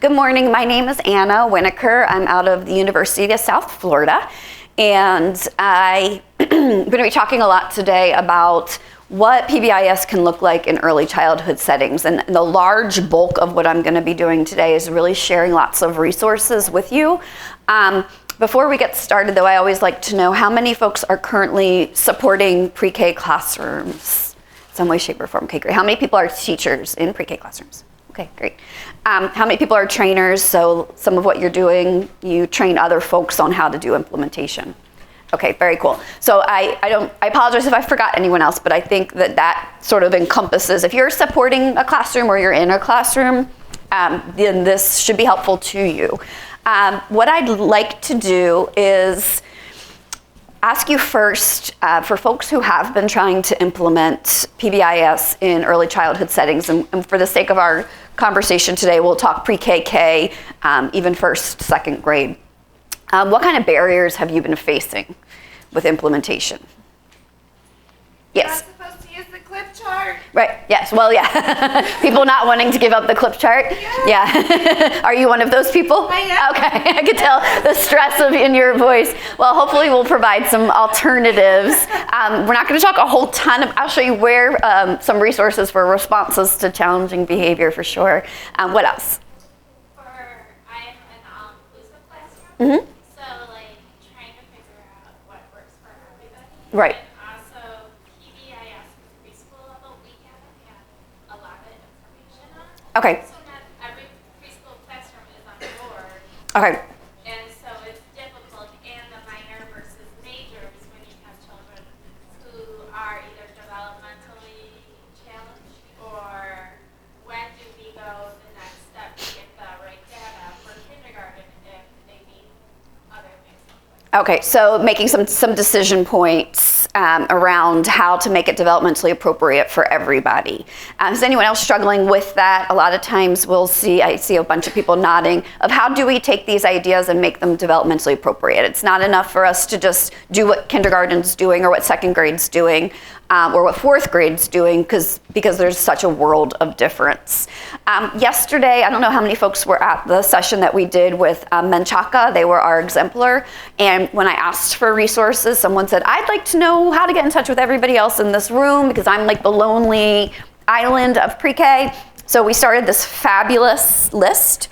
Good morning. My name is Anna Winnekar. I'm out of the University of South Florida, and I'm going to be talking a lot today about what PBIS can look like in early childhood settings. And the large bulk of what I'm going to be doing today is really sharing lots of resources with you. Before we get started, though, I always like to know how many folks are currently supporting pre-K classrooms, some way, shape, or form. Okay, great. How many people are teachers in pre-K classrooms? Okay, great. How many people are trainers? So some of what you're doing, you train other folks on how to do implementation. Okay, very cool. So I apologize if I forgot anyone else, but I think that sort of encompasses, if you're supporting a classroom or you're in a classroom, then this should be helpful to you. What I'd like to do is ask you first, for folks who have been trying to implement PBIS in early childhood settings, and for the sake of our conversation today, we'll talk pre-KK, even first, second grade. What kind of barriers have you been facing with implementation? Yes. You're not supposed to use the clip chart. Right, yes, well, yeah. People not wanting to give up the clip chart? Yeah. Are you one of those people? I am. Okay, I could tell the stress in your voice. Well, hopefully we'll provide some alternatives. We're not going to talk a whole ton I'll show you where some resources for responses to challenging behavior for sure. What else? I'm an all-inclusive classroom. Mm-hmm. So, trying to figure out what works for everybody. Right. And also, PBIS preschool level, we haven't had a lot of information on. Okay. So not every preschool classroom is on board. Okay. And so it's difficult. And the minor versus majors when you have children who are either developmentally challenged or when do we go the next step to get the right data for kindergarten if they need other things. Okay, so making some decision points around how to make it developmentally appropriate for everybody. Is anyone else struggling with that? A lot of times I see a bunch of people nodding, of how do we take these ideas and make them developmentally appropriate? It's not enough for us to just do what kindergarten's doing or what second grade's doing. Or what fourth grade's doing, because there's such a world of difference. Yesterday, I don't know how many folks were at the session that we did with Menchaca. They were our exemplar, and when I asked for resources, someone said, I'd like to know how to get in touch with everybody else in this room, because I'm like the lonely island of pre-K. So we started this fabulous list,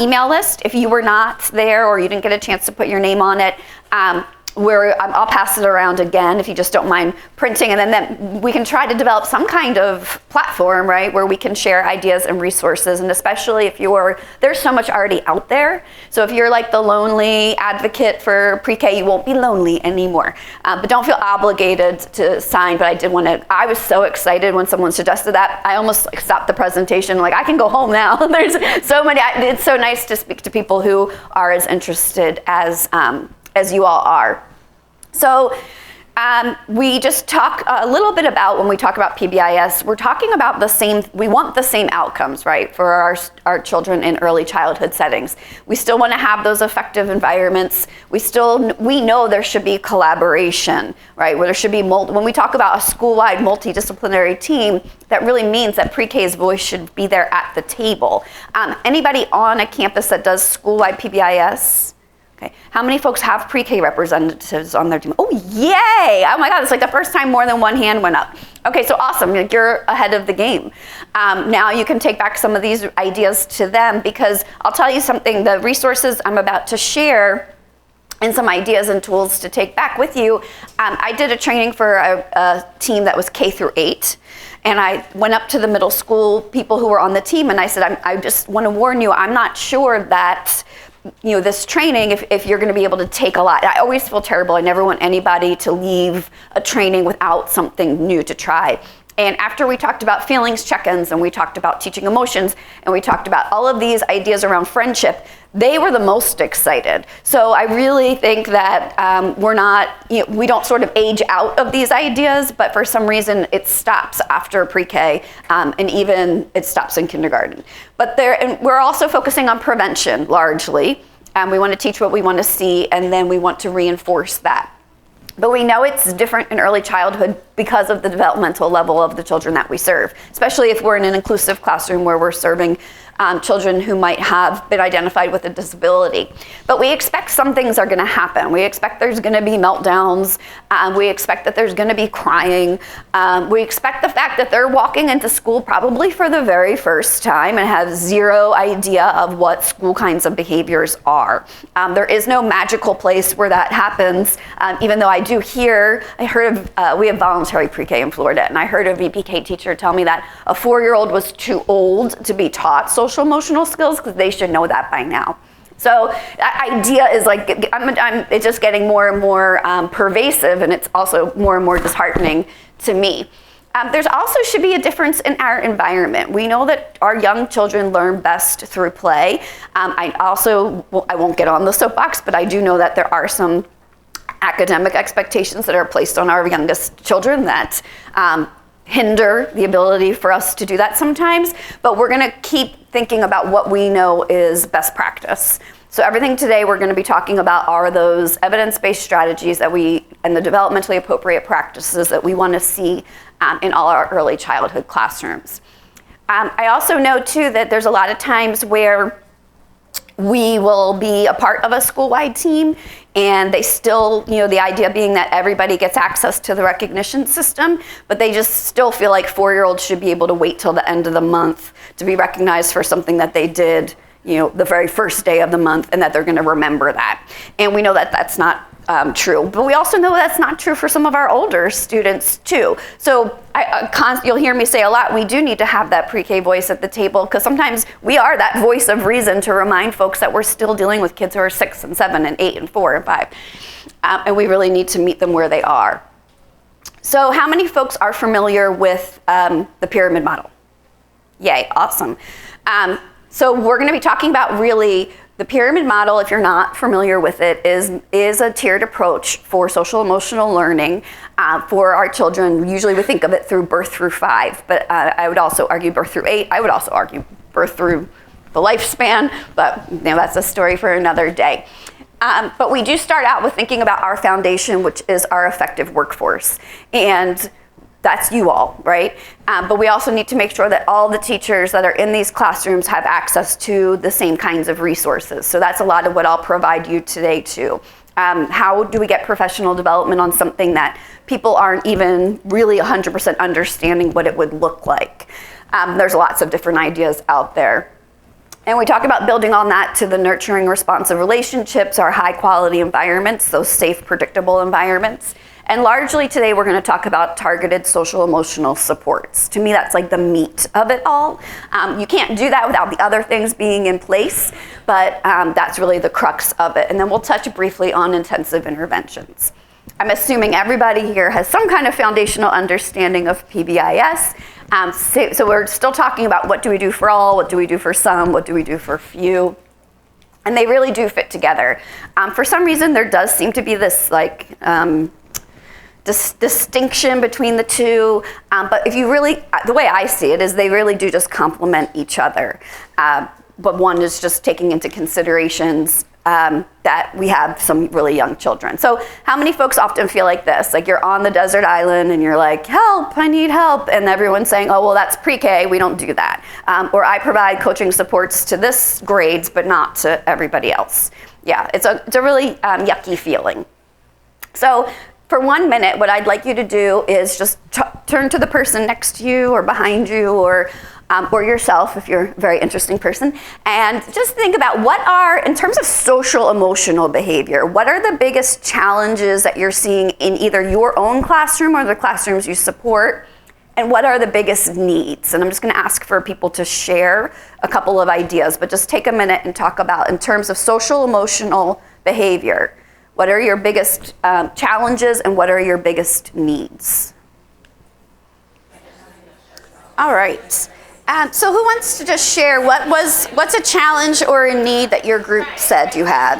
email list. If you were not there or you didn't get a chance to put your name on it, I'll pass it around again if you just don't mind printing, and then we can try to develop some kind of platform, right, where we can share ideas and resources, and especially if there's so much already out there. So if you're like the lonely advocate for pre-K, you won't be lonely anymore. But don't feel obligated to sign, but I was so excited when someone suggested that. I almost stopped the presentation, I can go home now. There's so many, it's so nice to speak to people who are as interested as you all are. So we just talk a little bit about, when we talk about PBIS, we're talking about we want the same outcomes, right, for our children in early childhood settings. We still want to have those effective environments. We know there should be collaboration, right, where there should be, when we talk about a school-wide multidisciplinary team, that really means that pre-K's voice should be there at the table. Anybody on a campus that does school-wide PBIS? Okay. How many folks have pre-K representatives on their team? Oh, yay! Oh my God, it's like the first time more than one hand went up. Okay, so awesome, you're ahead of the game. Now you can take back some of these ideas to them, because I'll tell you something, the resources I'm about to share and some ideas and tools to take back with you. I did a training for a team that was K through 8. And I went up to the middle school people who were on the team, and I said, I just want to warn you, I'm not sure that this training, if you're going to be able to take a lot. I always feel terrible. I never want anybody to leave a training without something new to try. And after we talked about feelings check-ins, and we talked about teaching emotions, and we talked about all of these ideas around friendship, they were the most excited. So I really think that we don't sort of age out of these ideas, but for some reason it stops after pre-K, and even it stops in kindergarten. But we're also focusing on prevention largely. We want to teach what we want to see, and then we want to reinforce that. But we know it's different in early childhood because of the developmental level of the children that we serve, especially if we're in an inclusive classroom where we're serving children who might have been identified with a disability. But we expect some things are going to happen. We expect there's going to be meltdowns. We expect that there's going to be crying. We expect the fact that they're walking into school probably for the very first time and have zero idea of what school kinds of behaviors are. There is no magical place where that happens, even though I heard of, we have voluntary pre-K in Florida, and I heard a VPK teacher tell me that a 4-year-old was too old to be taught social emotional skills because they should know that by now. So that idea is like, it's just getting more and more pervasive, and it's also more and more disheartening to me. There's also should be a difference in our environment. We know that our young children learn best through play. I won't get on the soapbox, but I do know that there are some academic expectations that are placed on our youngest children that hinder the ability for us to do that sometimes, but we're going to keep thinking about what we know is best practice. So everything today we're going to be talking about are those evidence-based strategies and the developmentally appropriate practices that we want to see in all our early childhood classrooms. I also know too that there's a lot of times where we will be a part of a school-wide team, and they still, the idea being that everybody gets access to the recognition system, but they just still feel like 4-year-olds should be able to wait till the end of the month to be recognized for something that they did, the very first day of the month, and that they're going to remember that. And we know that that's not true, but we also know that's not true for some of our older students too. So you'll hear me say a lot, we do need to have that pre-K voice at the table, because sometimes we are that voice of reason to remind folks that we're still dealing with kids who are 6 and 7 and 8 and 4 and 5. And we really need to meet them where they are. So how many folks are familiar with the pyramid model? Yay, awesome. So we're going to be talking about really the pyramid model, if you're not familiar with it, is a tiered approach for social emotional learning for our children. Usually we think of it through birth through 5, but I would also argue birth through 8. I would also argue birth through the lifespan, but that's a story for another day. But we do start out with thinking about our foundation, which is our effective workforce. And that's you all, right? But we also need to make sure that all the teachers that are in these classrooms have access to the same kinds of resources. So that's a lot of what I'll provide you today too. How do we get professional development on something that people aren't even really 100% understanding what it would look like? There's lots of different ideas out there. And we talk about building on that to the nurturing, responsive relationships, our high quality environments, those safe, predictable environments. And largely today we're going to talk about targeted social emotional supports. To me, that's like the meat of it all. You can't do that without the other things being in place, but that's really the crux of it. And then we'll touch briefly on intensive interventions. I'm assuming everybody here has some kind of foundational understanding of PBIS. So we're still talking about what do we do for all, what do we do for some, what do we do for few. And they really do fit together. For some reason, there does seem to be this distinction between the two, but if you really, the way I see it is they really do just complement each other. But one is just taking into considerations that we have some really young children. So how many folks often feel like this? Like you're on the desert island and you're like, help, I need help. And everyone's saying, oh, well, that's pre-K, we don't do that. Or I provide coaching supports to this grades, but not to everybody else. Yeah, it's a really yucky feeling. So for 1 minute, what I'd like you to do is just turn to the person next to you or behind you or yourself if you're a very interesting person, and just think about what are, in terms of social emotional behavior, what are the biggest challenges that you're seeing in either your own classroom or the classrooms you support, and what are the biggest needs? And I'm just going to ask for people to share a couple of ideas, but just take a minute and talk about, in terms of social emotional behavior, what are your biggest challenges and what are your biggest needs? All right. So who wants to just share what's a challenge or a need that your group said you had?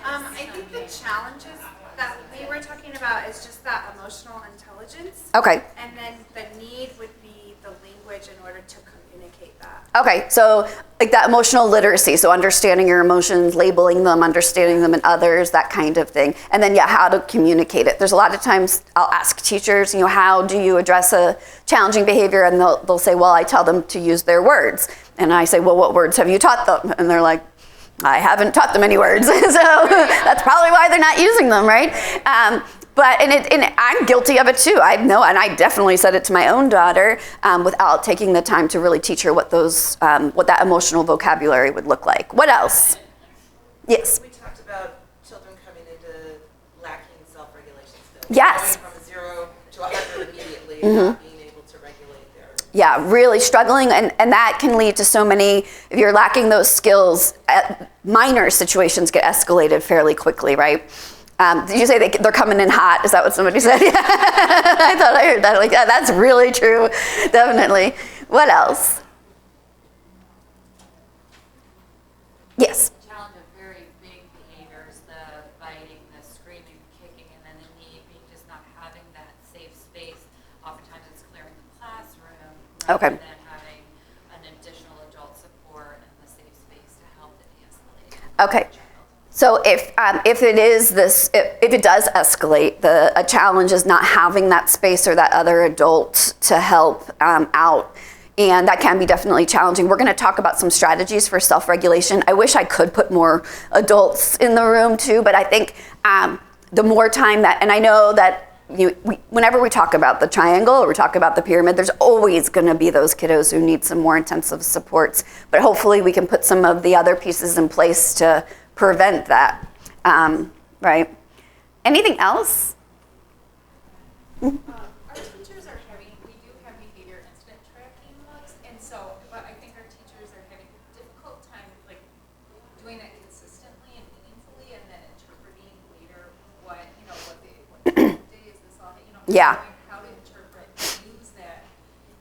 I think the challenges that we were talking about is just that emotional intelligence. Okay. And then the need would be the language in order to communicate that. Okay, so like that emotional literacy, so understanding your emotions, labeling them, understanding them in others, that kind of thing. And then, yeah, how to communicate it. There's a lot of times I'll ask teachers, how do you address a challenging behavior? And they'll say, well, I tell them to use their words. And I say, well, what words have you taught them? And they're like, I haven't taught them any words. So that's probably why they're not using them, right? But I'm guilty of it too. I know, and I definitely said it to my own daughter without taking the time to really teach her what that emotional vocabulary would look like. What else? Yes. We talked about children coming into lacking self-regulation skills. Yes. Going from 0 to 100 immediately, and not being able to regulate their. Yeah, really struggling, and that can lead to so many. If you're lacking those skills, minor situations get escalated fairly quickly, right? Did you say they're coming in hot? Is that what somebody said? Yeah. I thought I heard that. Like, yeah, that's really true. Definitely. What else? Yes. Challenge of very big behaviors, the biting, the screaming, kicking, and then the need being just not having that safe space. Oftentimes it's clearing the classroom Okay. rather than having an additional adult support and the safe space to help the de-escalate. Okay. So if it does escalate, a challenge is not having that space or that other adult to help out. And that can be definitely challenging. We're going to talk about some strategies for self-regulation. I wish I could put more adults in the room too, but I think the more time that, and I know that whenever we talk about the triangle or we talk about the pyramid, there's always going to be those kiddos who need some more intensive supports. But hopefully we can put some of the other pieces in place to prevent that, right? Anything else? Our teachers are having, we do have behavior incident tracking looks, and so, but I think our teachers are having a difficult time, like, doing that consistently and meaningfully, and then interpreting later what day is this all, Yeah. knowing how to interpret and use that,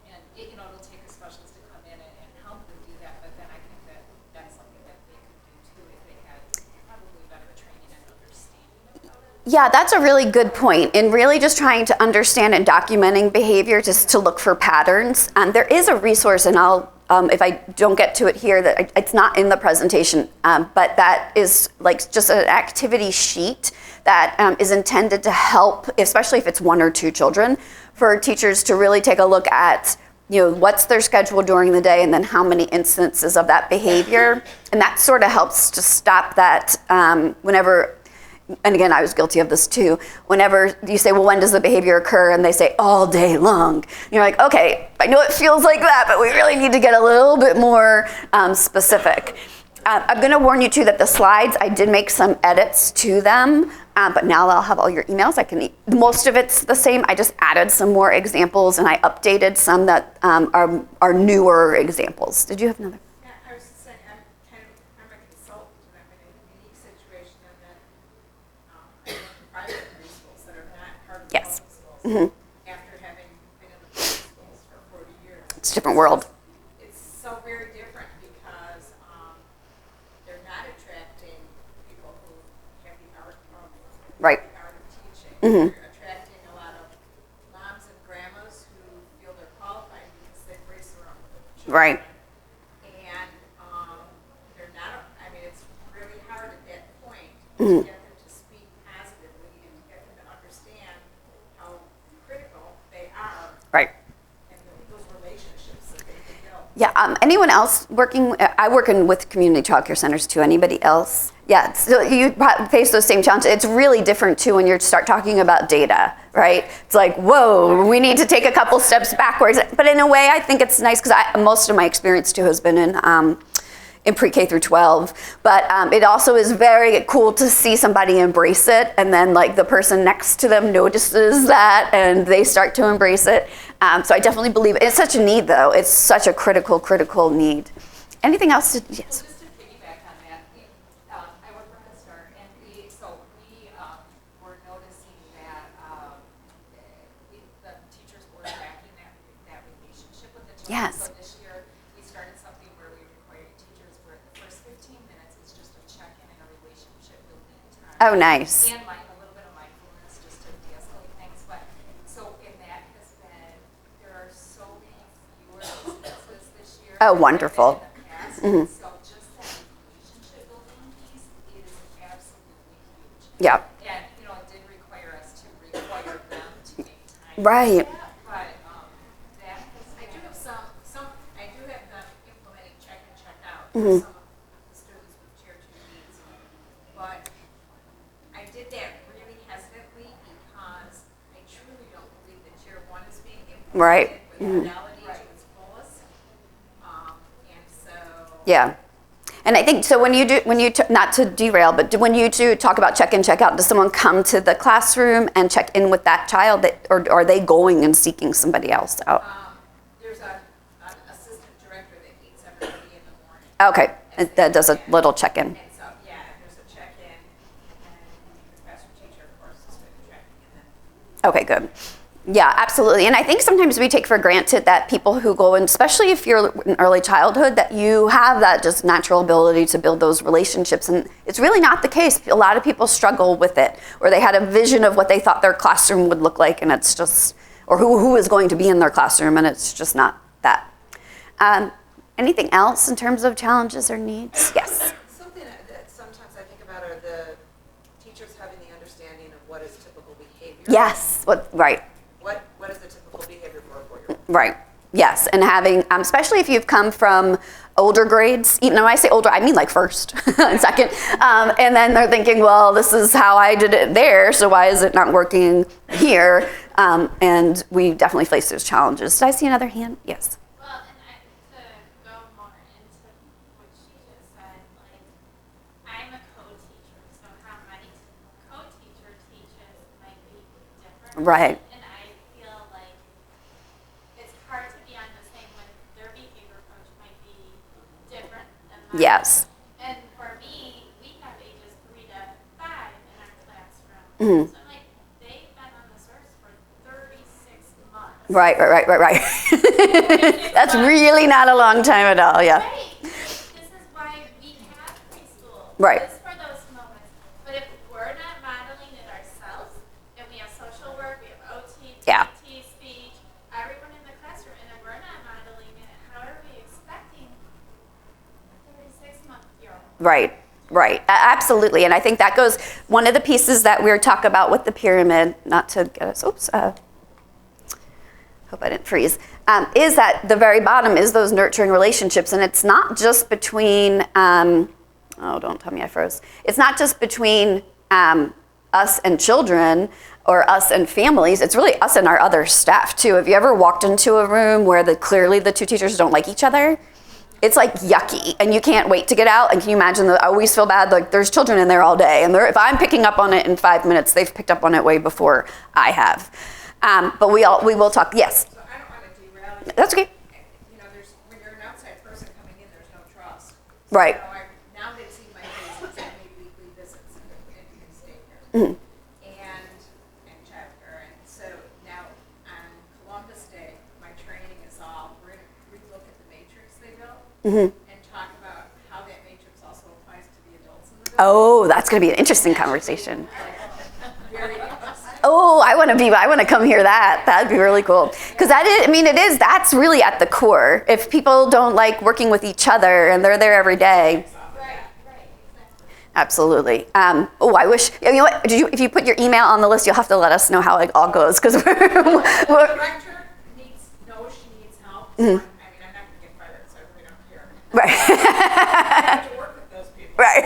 and it'll take a specialist to come in and help them do that, but then I think that's something that they could do too if they had probably better training and understanding about it. Yeah, that's a really good point. In really just trying to understand and documenting behavior, just to look for patterns. There is a resource, and I'll, if I don't get to it here, that it's not in the presentation, but that is like just an activity sheet that is intended to help, especially if it's 1 or 2 children, for teachers to really take a look at what's their schedule during the day, and then how many instances of that behavior. And that sort of helps to stop that whenever, and again, I was guilty of this too, whenever you say, well, when does the behavior occur? And they say, all day long. And you're like, okay, I know it feels like that, but we really need to get a little bit more specific. I'm going to warn you too that the slides, I did make some edits to them, but now I'll have all your emails. Most of it's the same. I just added some more examples, and I updated some that are newer examples. Did you have another? Yeah, I was just saying, I'm a consultant, and I'm in a unique situation in that I work in private preschools that are not part of the Yes. public schools. After having been in the public schools for 40 years. It's a different world. It's so very different because they're not attracting people who have the art of, Right. the art of teaching. Mhm. They're attracting a lot of moms and grandmas who feel they're qualified because they've raised their own children. Right. And they're not, I mean, it's really hard at that point Mhm. to get them to speak positively and to get them to understand how critical they are Right. and those relationships that they can build. Yeah, anyone else working? I work with community childcare centers too. Anybody else? Yeah, so you face those same challenges. It's really different too when you start talking about data, right? It's like, whoa, we need to take a couple steps backwards. But in a way, I think it's nice because most of my experience too has been in pre-K through 12. But it also is very cool to see somebody embrace it, and then like the person next to them notices that, and they start to embrace it. So I definitely believe it's such a need, though. It's such a critical need. Anything else? Yes. Well, just to piggyback on that, I work for Head Start, and we were noticing that the teachers were lacking that relationship with the children. Yes. So this year, we started something where we required teachers where the first 15 minutes is just a check-in and a relationship building time. Oh, nice. And a little bit of mindfulness just to de-escalate things. But so, and that has been, there are so many fewer instances this year. Oh, wonderful. So just that relationship building piece is absolutely huge. Yeah. And, it did require us to require them to make time. Right. For that, but that has I do have I do have them implementing check and check out Mm-hmm. for some of the students with tier 2 needs. But I did that really hesitantly because I truly don't believe that tier 1 is being implemented Right. with fidelity to its fullest. And so. Yeah. And I think, so not to derail, but when you do talk about check in, check out, does someone come to the classroom and check in with that child, or are they going and seeking somebody else out? There's an assistant director that meets everybody in the morning. Okay, that does a little check-in. And so, yeah, there's a check-in, and the professor teacher, of course, is with the checking, and then. Okay, good. Yeah, absolutely. And I think sometimes we take for granted that people who go in, especially if you're in early childhood, that you have that just natural ability to build those relationships. And it's really not the case. A lot of people struggle with it, or they had a vision of what they thought their classroom would look like, and it's just, or who is going to be in their classroom, and it's just not that. Anything else in terms of challenges or needs? Yes. Something that sometimes I think about are the teachers having the understanding of what is typical behavior. Yes. Right. What is the typical behavior for a 4-year-old? Right. Yes. And having, especially if you've come from older grades, when I say older, I mean like first and second. And then they're thinking, well, this is how I did it there, so why is it not working here? And we definitely face those challenges. Did I see another hand? Yes. Well, and to go more into what she just said, like, I'm a co-teacher, so how my co-teacher teaches might be different. Right. And I feel like it's hard to be on the same when their behavior approach might be different than mine. Yes. And for me, we have ages 3 to 5 in our classroom. Mhm. So I'm like, they've been on the source for 36 months. Right. That's really not a long time at all. Yeah. Right. This is why we have preschool. Right. Just for those moments. But if we're not modeling it ourselves, and we have social work, we have OT, Yeah. TT, speech, everyone in the classroom, and if we're not modeling it, how are we expecting a 36-month-year-old? Right. Absolutely. And I think that goes, one of the pieces that we're talking about with the pyramid, not to get us, hope I didn't freeze, is that the very bottom is those nurturing relationships. And it's not just between, don't tell me I froze. It's not just between us and children or us and families. It's really us and our other staff too. Have you ever walked into a room where clearly the two teachers don't like each other? It's like yucky, and you can't wait to get out. And can you imagine I always feel bad, like there's children in there all day, and if I'm picking up on it in 5 minutes, they've picked up on it way before I have. But we will talk. Yes. So I don't want to derail you. That's okay. When you're an outside person coming in, there's no trust. Right. So now they've seen my visits, I made weekly visits in state here. Mm-hmm. And childcare. And so now on Columbus Day, my training is we're going to relook at the matrix they built and talk about how that matrix also applies to the adults in the building. Oh, that's going to be an interesting conversation. Very interesting. Oh, I want to come hear that. That'd be really cool. Because that's really at the core. If people don't like working with each other and they're there every day. Right. Absolutely. I wish, you know what, if you put your email on the list, you'll have to let us know how it all goes. Because The director knows she needs help. So I'm not going to get fired, so I really don't care. right. I have to work with those people. Right.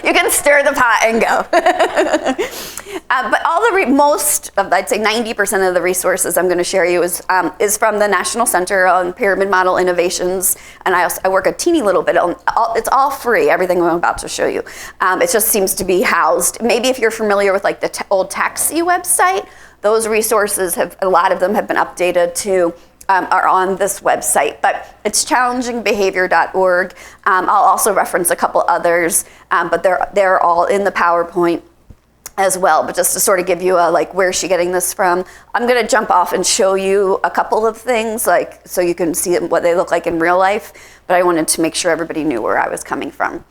You can stir the pot and go. But I'd say 90% of the resources I'm going to share you is from the National Center on Pyramid Model Innovations, and I work a teeny little bit on. It's all free. Everything I'm about to show you. It just seems to be housed. Maybe if you're familiar with like the old taxi website, those resources a lot of them have been updated to. Are on this website, but it's challengingbehavior.org. I'll also reference a couple others, but they're all in the PowerPoint as well. But just to sort of give you where's she getting this from? I'm going to jump off and show you a couple of things, so you can see what they look like in real life. But I wanted to make sure everybody knew where I was coming from.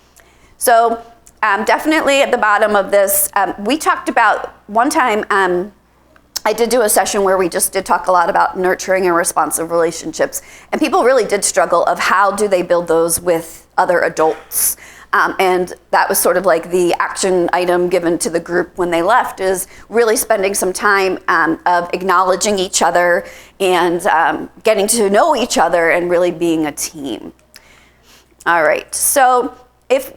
So definitely at the bottom of this, we talked about one time. I did do a session where we just did talk a lot about nurturing and responsive relationships, and people really did struggle of how do they build those with other adults. And that was sort of like the action item given to the group when they left, is really spending some time of acknowledging each other and getting to know each other and really being a team. All right, so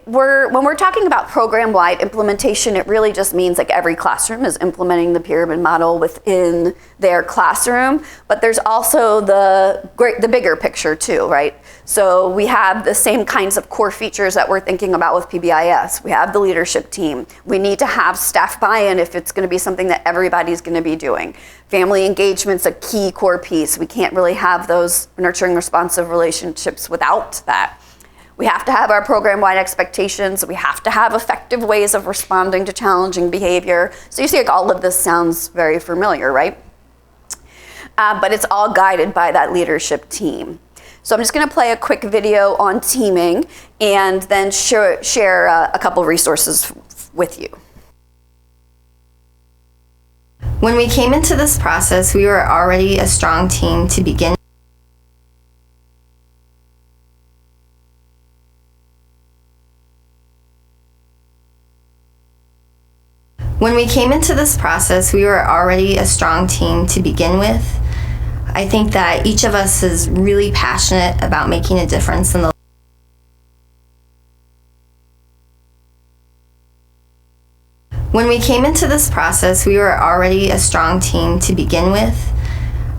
when we're talking about program-wide implementation, it really just means like every classroom is implementing the pyramid model within their classroom, but there's also the bigger picture too, right? So we have the same kinds of core features that we're thinking about with PBIS. We have the leadership team. We need to have staff buy-in if it's going to be something that everybody's going to be doing. Family engagement's a key core piece. We can't really have those nurturing responsive relationships without that. We have to have our program-wide expectations. We have to have effective ways of responding to challenging behavior. So you see, like, all of this sounds very familiar, right? But it's all guided by that leadership team. So I'm just going to play a quick video on teaming and then share a couple resources with you. When we came into this process, we were already a strong team to begin. When we came into this process, we were already a strong team to begin with. I think that each of us is really passionate about making a difference in the When we came into this process, we were already a strong team to begin with.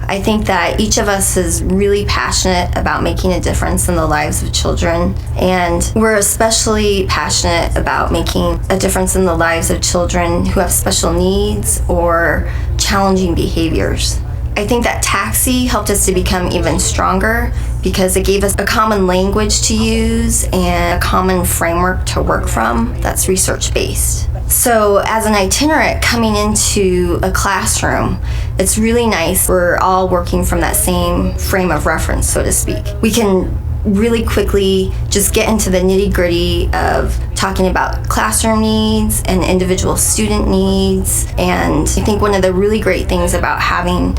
I think that each of us is really passionate about making a difference in the lives of children, and we're especially passionate about making a difference in the lives of children who have special needs or challenging behaviors. I think that Taxi helped us to become even stronger because it gave us a common language to use and a common framework to work from that's research-based. So as an itinerant coming into a classroom, it's really nice. We're all working from that same frame of reference, so to speak. We can really quickly just get into the nitty-gritty of talking about classroom needs and individual student needs. And I think one of the really great things about having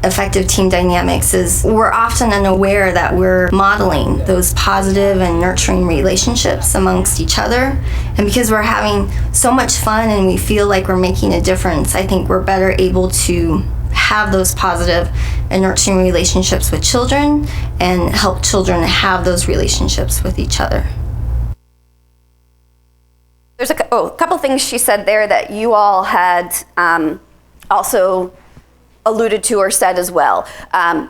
effective team dynamics is we're often unaware that we're modeling those positive and nurturing relationships amongst each other. And because we're having so much fun and we feel like we're making a difference, I think we're better able to have those positive and nurturing relationships with children and help children have those relationships with each other. There's a couple things she said there that you all had also alluded to or said as well.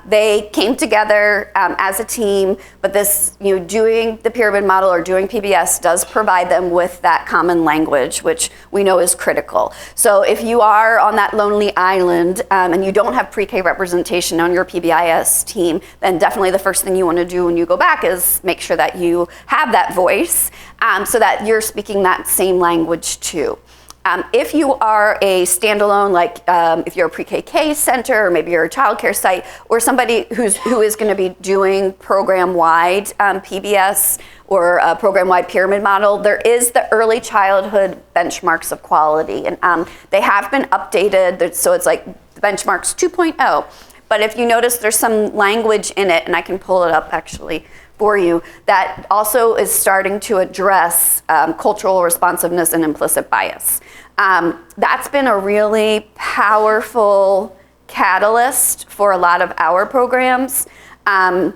They came together as a team, but this, doing the pyramid model or doing PBS does provide them with that common language, which we know is critical. So if you are on that lonely island and you don't have pre-K representation on your PBIS team, then definitely the first thing you want to do when you go back is make sure that you have that voice so that you're speaking that same language too. If you are a standalone, like if you're a pre-KK center, or maybe you're a childcare site, or somebody who is going to be doing program-wide PBS or a program-wide pyramid model, there is the early childhood benchmarks of quality, and they have been updated, so it's like benchmarks 2.0. But if you notice, there's some language in it, and I can pull it up actually for you, that also is starting to address cultural responsiveness and implicit bias. That's been a really powerful catalyst for a lot of our programs. Let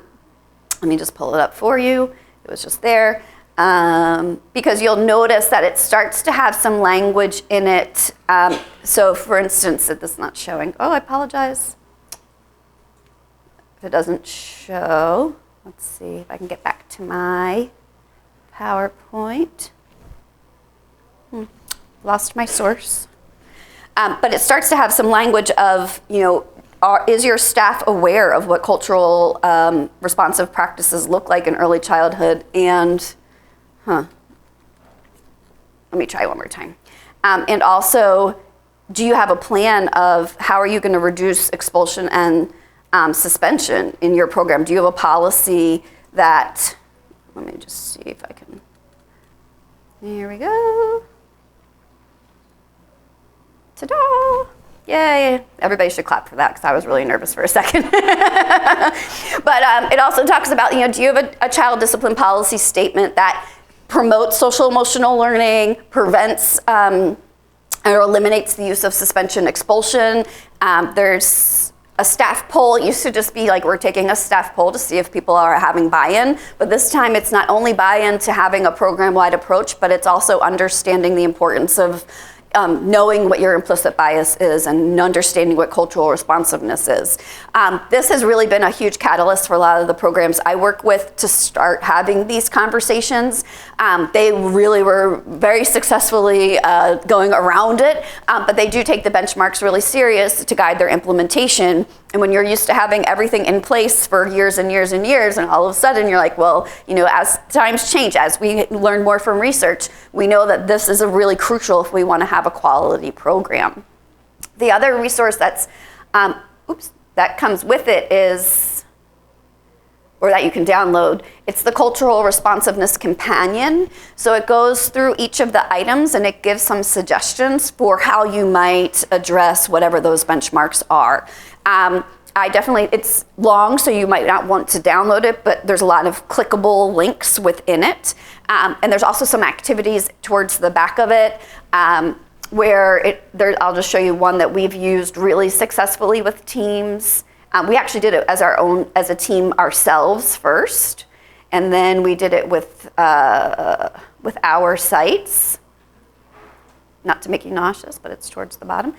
me just pull it up for you. It was just there. Because you'll notice that it starts to have some language in it. So for instance, this is not showing. Oh, I apologize. If it doesn't show, let's see if I can get back to my PowerPoint. Lost my source. But it starts to have some language of, is your staff aware of what cultural responsive practices look like in early childhood? And, let me try one more time. And also, do you have a plan of how are you going to reduce expulsion and suspension in your program? Do you have a policy that, let me just see if I can, there we go. Ta-da! yay, everybody should clap for that because I was really nervous for a second. But it also talks about, do you have a child discipline policy statement that promotes social emotional learning, prevents or eliminates the use of suspension expulsion. There's a staff poll. It used to just be like we're taking a staff poll to see if people are having buy-in, but this time it's not only buy-in to having a program-wide approach, but it's also understanding the importance of knowing what your implicit bias is and understanding what cultural responsiveness is. This has really been a huge catalyst for a lot of the programs I work with to start having these conversations. They really were very successfully going around it, but they do take the benchmarks really serious to guide their implementation. And when you're used to having everything in place for years and years and years, and all of a sudden you're like, well, as times change, as we learn more from research, we know that this is a really crucial if we want to have a quality program. The other resource that comes with it is, or that you can download, it's the Cultural Responsiveness Companion. So it goes through each of the items and it gives some suggestions for how you might address whatever those benchmarks are. It's long, so you might not want to download it, but there's a lot of clickable links within it. And there's also some activities towards the back of it I'll just show you one that we've used really successfully with teams. We actually did it as a team ourselves first, and then we did it with our sites. Not to make you nauseous, but it's towards the bottom.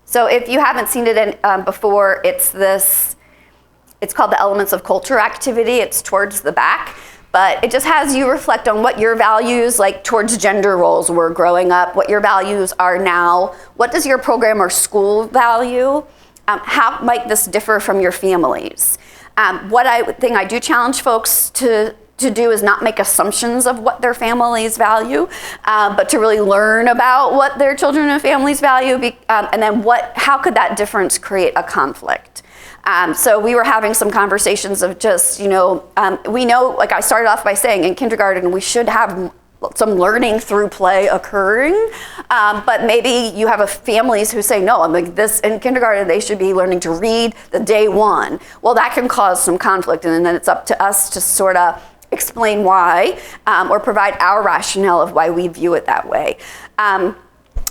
So if you haven't seen it before, it's called the Elements of Culture activity. It's towards the back, but it just has you reflect on what your values, like towards gender roles were growing up, what your values are now, what does your program or school value, how might this differ from your families? Thing I do challenge folks to do is not make assumptions of what their families value, but to really learn about what their children and families value, and then how could that difference create a conflict? So we were having some conversations of just, we know, like I started off by saying, in kindergarten we should have some learning through play occurring, but maybe you have families who say, no, this in kindergarten they should be learning to read the day one. Well, that can cause some conflict, and then it's up to us to sort of explain why, or provide our rationale of why we view it that way.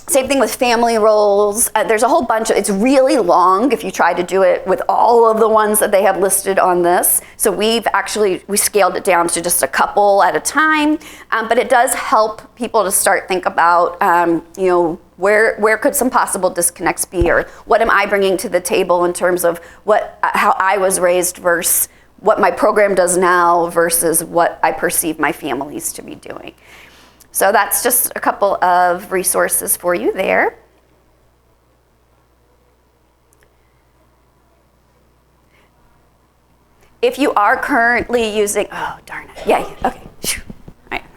Same thing with family roles. There's a whole bunch it's really long if you try to do it with all of the ones that they have listed on this. So we scaled it down to just a couple at a time, but it does help people to start think about, where could some possible disconnects be, or what am I bringing to the table in terms of how I was raised versus what my program does now versus what I perceive my families to be doing. So that's just a couple of resources for you there. If you are currently using, oh darn it, yay, okay.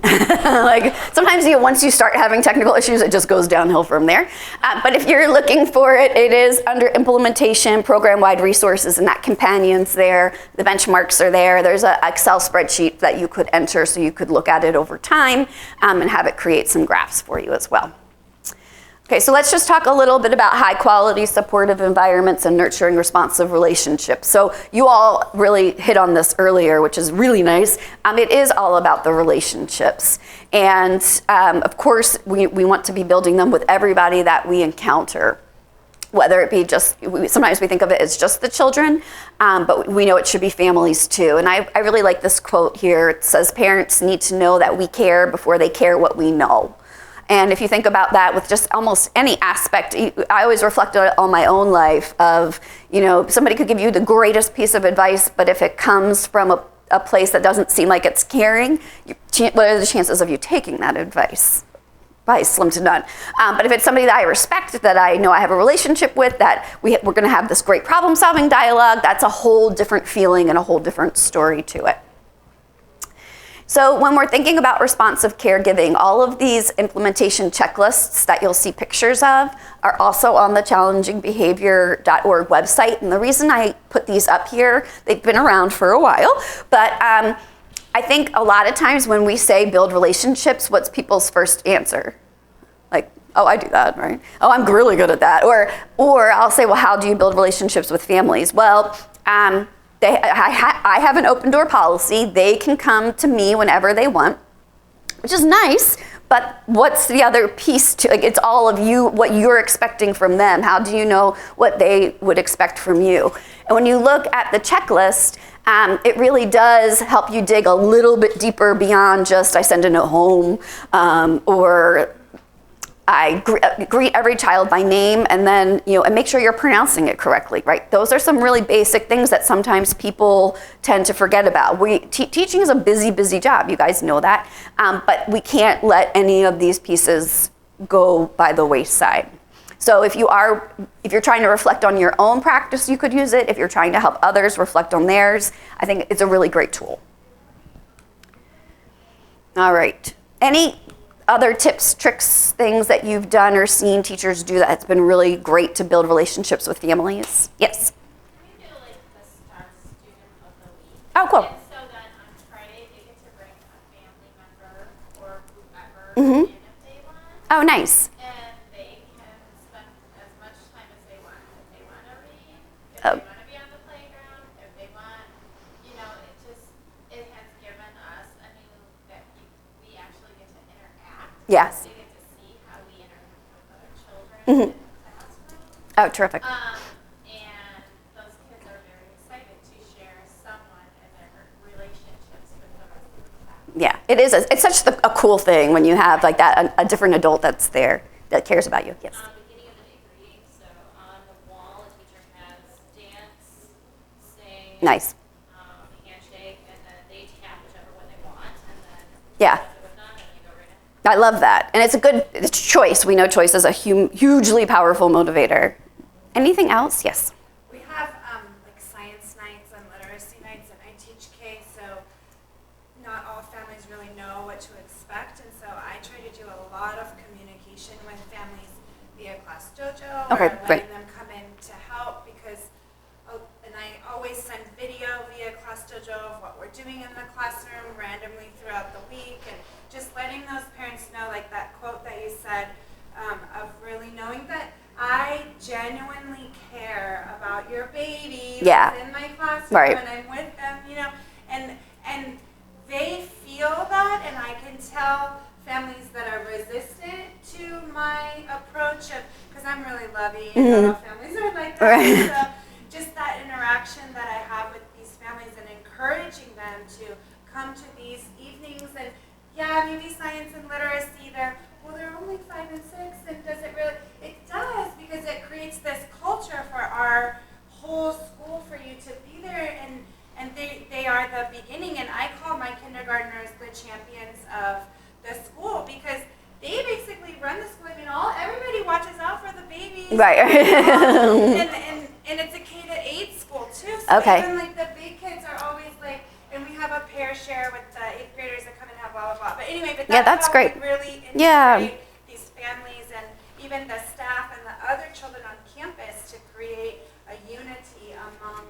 All right. Sometimes once you start having technical issues, it just goes downhill from there. But if you're looking for it, it is under implementation, program-wide resources, and that companion's there. The benchmarks are there. There's an Excel spreadsheet that you could enter so you could look at it over time and have it create some graphs for you as well. Okay, so let's just talk a little bit about high quality supportive environments and nurturing responsive relationships. So you all really hit on this earlier, which is really nice. It is all about the relationships. And of course, we want to be building them with everybody that we encounter. Whether it be sometimes we think of it as just the children, but we know it should be families too. And I really like this quote here. It says, parents need to know that we care before they care what we know. And if you think about that with just almost any aspect, I always reflect on my own life of, somebody could give you the greatest piece of advice, but if it comes from a place that doesn't seem like it's caring, what are the chances of you taking that advice? Probably slim to none. But if it's somebody that I respect, that I know I have a relationship with, that we're going to have this great problem-solving dialogue, that's a whole different feeling and a whole different story to it. So when we're thinking about responsive caregiving, all of these implementation checklists that you'll see pictures of are also on the challengingbehavior.org website. And the reason I put these up here, they've been around for a while, but I think a lot of times when we say build relationships, what's people's first answer? Like, Oh, I do that, right? Oh, I'm really good at that. Or I'll say, well, how do you build relationships with families? Well, I have an open door policy. They can come to me whenever they want, which is nice. But what's the other piece to, like, it's all of you, what you're expecting from them. How do you know what they would expect from you? And when you look at the checklist, it really does help you dig a little bit deeper beyond just I send a note home, or I greet every child by name, and then, and make sure you're pronouncing it correctly, right? Those are some really basic things that sometimes people tend to forget about. Teaching is a busy, busy job. You guys know that. But we can't let any of these pieces go by the wayside. So if you're trying to reflect on your own practice, you could use it. If you're trying to help others reflect on theirs, I think it's a really great tool. All right. Any other tips, tricks, things that you've done or seen teachers do that's been really great to build relationships with families? Yes. We do like the star student of the week. Oh, cool. And so then on Friday they get to bring a family member or whoever Mm-hmm. in if they want. Oh, nice. And they can spend as much time as they want. If they want to read, if Oh. they want to be on the playground, if they want, it has given us a new, that we actually get to interact. Yes. They get to see how we interact with other children Mhm. in the classroom. Oh, terrific. And those kids are very excited to share someone in their relationships with the rest of the class. Yeah, it is. It's such a cool thing when you have like that, a different adult that's there that cares about you. Yes. Beginning of the day greeting, so on the wall, a teacher has dance, sing, Nice. handshake, and then they tap whichever one they want, and then Yeah. once it was done, then you go right in. I love that. And it's choice. We know choice is a hugely powerful motivator. Anything else? Yes. We have like science nights and literacy nights, and I teach K, so not all families really know what to expect, and so I try to do a lot of communication with families via Class Dojo, Okay, or great. letting them come in to help, because, and I always send video via Class Dojo of what we're doing in the classroom randomly throughout the week, and just letting those parents know, like that quote that you said, of really knowing that I genuinely care about your baby Yeah. that's in my classroom, Right. and I'm with them, and they feel that, and I can tell families that are resistant to my approach of, because I'm really loving, and not all families are like that, Right. so just that interaction that I have with these families and encouraging them to come to these evenings, and yeah, maybe science and literacy, they're only 5 and 6, and does it really? It does, because it creates this culture for our whole school for you to be there, and they are the beginning, and I call my kindergartners the champions of the school, because they basically run the school. I mean, everybody watches out for the babies. Right. and it's a K to 8 school too, so Okay. even like the big kids are always like, and we have a pair share with the 8th graders that come and have blah blah blah. But anyway, That's how great. we really integrate Yeah. these families and even the staff and the other children on campus to create a unity among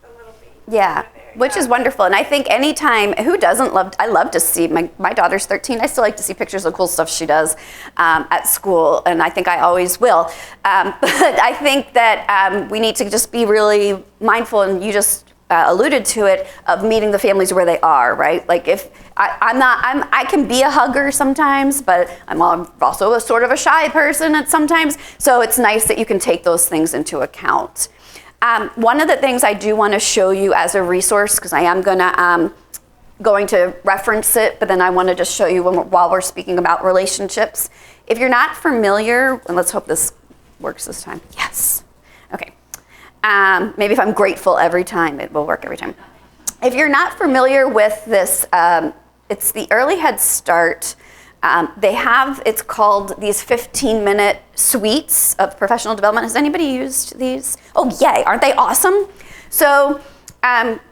the little babies. Yeah, that are there. which is wonderful. And I think anytime, I love to see, my daughter's 13, I still like to see pictures of cool stuff she does at school, and I think I always will. But I think that we need to just be really mindful, and you just alluded to it, of meeting the families where they are, right? Like if I can be a hugger sometimes, but I'm also a sort of a shy person at sometimes, so it's nice that you can take those things into account. One of the things I do want to show you as a resource, because I am going to reference it, but then I want to just show you while we're speaking about relationships. If you're not familiar, and let's hope this works this time. Yes. Okay. Maybe if I'm grateful every time, it will work every time. If you're not familiar with this, it's the Early Head Start. It's called these 15-minute suites of professional development. Has anybody used these? Oh, yay, aren't they awesome? So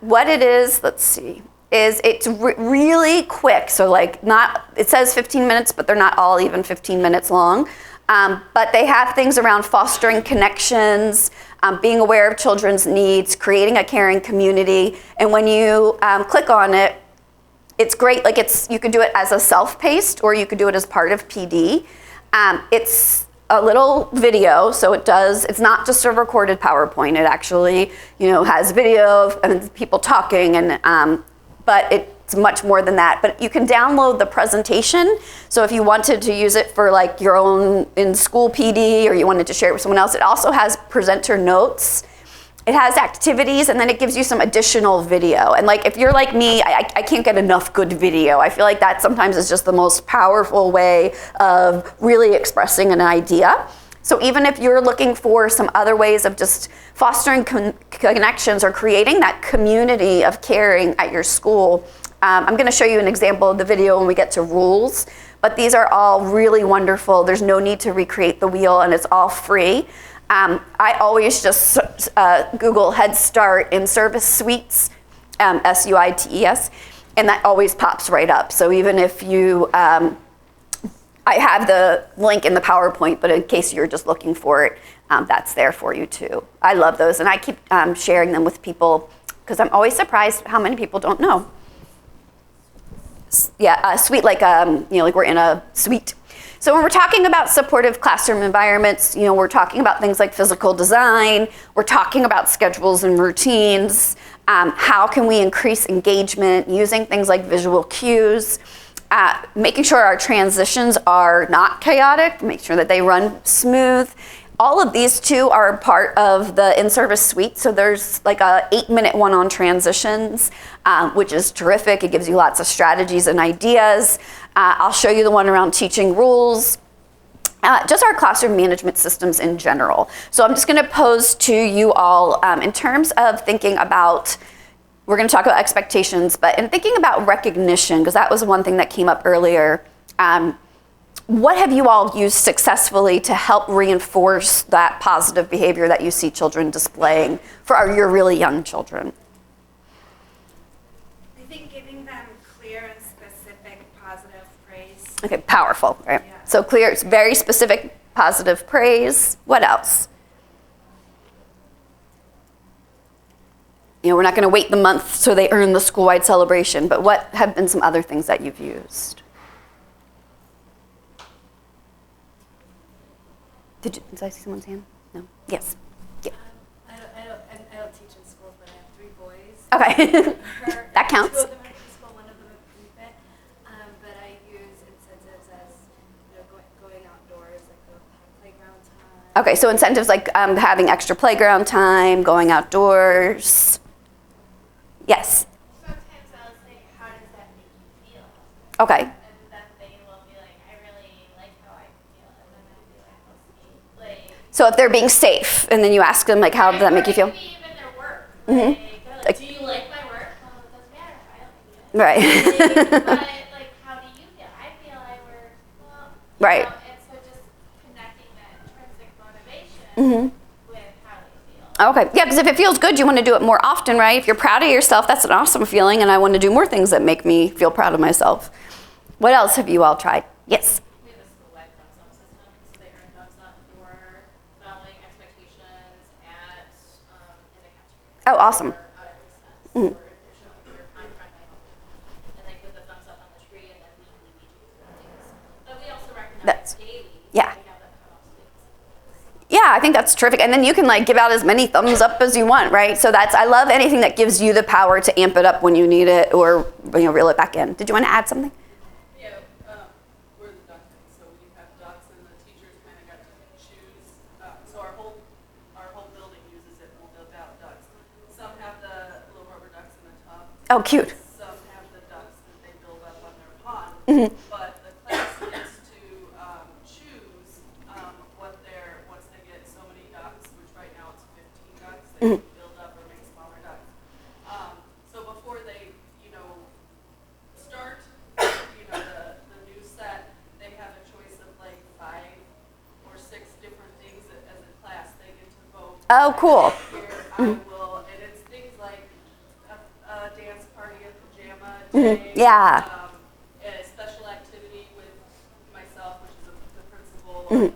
what it is, let's see, is it's really quick. So it says 15 minutes, but they're not all even 15 minutes long. But they have things around fostering connections, being aware of children's needs, creating a caring community. And when you click on it, it's great. You could do it as a self-paced, or you could do it as part of PD. It's a little video, so it's not just a recorded PowerPoint. It actually, has video and people talking, and but it's much more than that. But you can download the presentation. So if you wanted to use it for like your own in-school PD, or you wanted to share it with someone else, it also has presenter notes. It has activities, and then it gives you some additional video. And like, if you're like me, I can't get enough good video. I feel like that sometimes is just the most powerful way of really expressing an idea. So even if you're looking for some other ways of just fostering connections or creating that community of caring at your school, I'm gonna show you an example of the video when we get to rules, but these are all really wonderful. There's no need to recreate the wheel, and it's all free. I always just Google Head Start in Service Suites, SUITES, and that always pops right up. So even if you, I have the link in the PowerPoint, but in case you're just looking for it, that's there for you too. I love those, and I keep sharing them with people because I'm always surprised how many people don't know. Yeah, suite, like like we're in a suite. So when we're talking about supportive classroom environments, we're talking about things like physical design, we're talking about schedules and routines, how can we increase engagement using things like visual cues, making sure our transitions are not chaotic, make sure that they run smooth. All of these too are part of the in-service suite. So there's like a 8-minute one on transitions, which is terrific. It gives you lots of strategies and ideas. I'll show you the one around teaching rules, just our classroom management systems in general. So I'm just gonna pose to you all in terms of thinking about, we're gonna talk about expectations, but in thinking about recognition, because that was one thing that came up earlier, what have you all used successfully to help reinforce that positive behavior that you see children displaying for your really young children? I think giving them clear and specific positive praise. Okay, powerful, right? Yeah. So clear, it's very specific positive praise. What else? We're not going to wait the month so they earn the school-wide celebration, but what have been some other things that you've used? Did I see someone's hand? No? Yes. Yeah. I don't teach in schools, but I have 3 boys. Okay. That counts. 2 of them are preschool, 1 of them are prefect. But I use incentives as going outdoors, like the playground time. Okay, so incentives like having extra playground time, going outdoors. Yes. Sometimes I'll say, how does that make you feel? Okay. And then they will be like, I really like how I feel. And then I'll be like, let's see. Like, So if they're being safe, and then you ask them, like, how does that make you feel? Maybe even their work. Mhm. Like, do you like my work? Well, it doesn't matter if I don't like it. Right. But, like, how do you feel? I feel I work well. Right. And so just connecting that intrinsic motivation Mm-hmm. with how they feel. Okay, yeah, because if it feels good, you want to do it more often, right? If you're proud of yourself, that's an awesome feeling, and I want to do more things that make me feel proud of myself. What else have you all tried? Yes. We have a school-wide thumbs up system, so they earn thumbs up for following expectations at in the cafeteria. Oh, awesome. Or out at recess, Mhm. or if they're showing their time-friendly. And they put the thumbs up on the tree, and then weekly we do things. But we also That's- recognize daily. yeah. We have that cutoff dates. Yeah, I think that's terrific. And then you can like give out as many thumbs up as you want, right? So I love anything that gives you the power to amp it up when you need it or reel it back in. Did you want to add something? Yeah, we're the duck thing, so we have ducks and the teachers kind of got to choose. So our whole building uses it when we'll build out ducks. Some have the little rubber ducks in the tub. Oh, cute. Some have the ducks that they build up on their pond. Mhm. But the class gets to choose once they get so many ducks, which right now it's 15 ducks, they can build up or make smaller ducks. So before they, start, the new set, they have a choice of like 5 or 6 different things that as a class they get to vote. Oh, cool. Here I will, and it's things like a dance party, a pajama day. Yeah. A special activity with myself, which is the principal, or,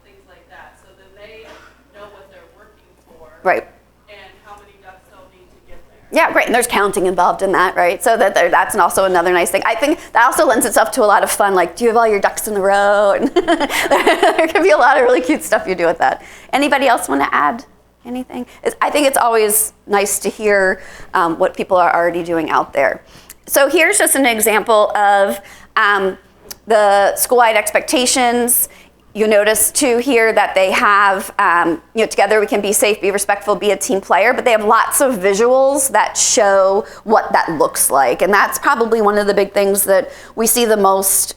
things like that. So then they know what they're working for. Right. And how many ducks they'll need to get there. Yeah, great. And there's counting involved in that, right? So that's also another nice thing. I think that also lends itself to a lot of fun, like, do you have all your ducks in a row? And there can be a lot of really cute stuff you do with that. Anybody else want to add anything? I think it's always nice to hear what people are already doing out there. So here's just an example of the school-wide expectations. You notice too here that they have, together we can be safe, be respectful, be a team player, but they have lots of visuals that show what that looks like. And that's probably one of the big things that we see the most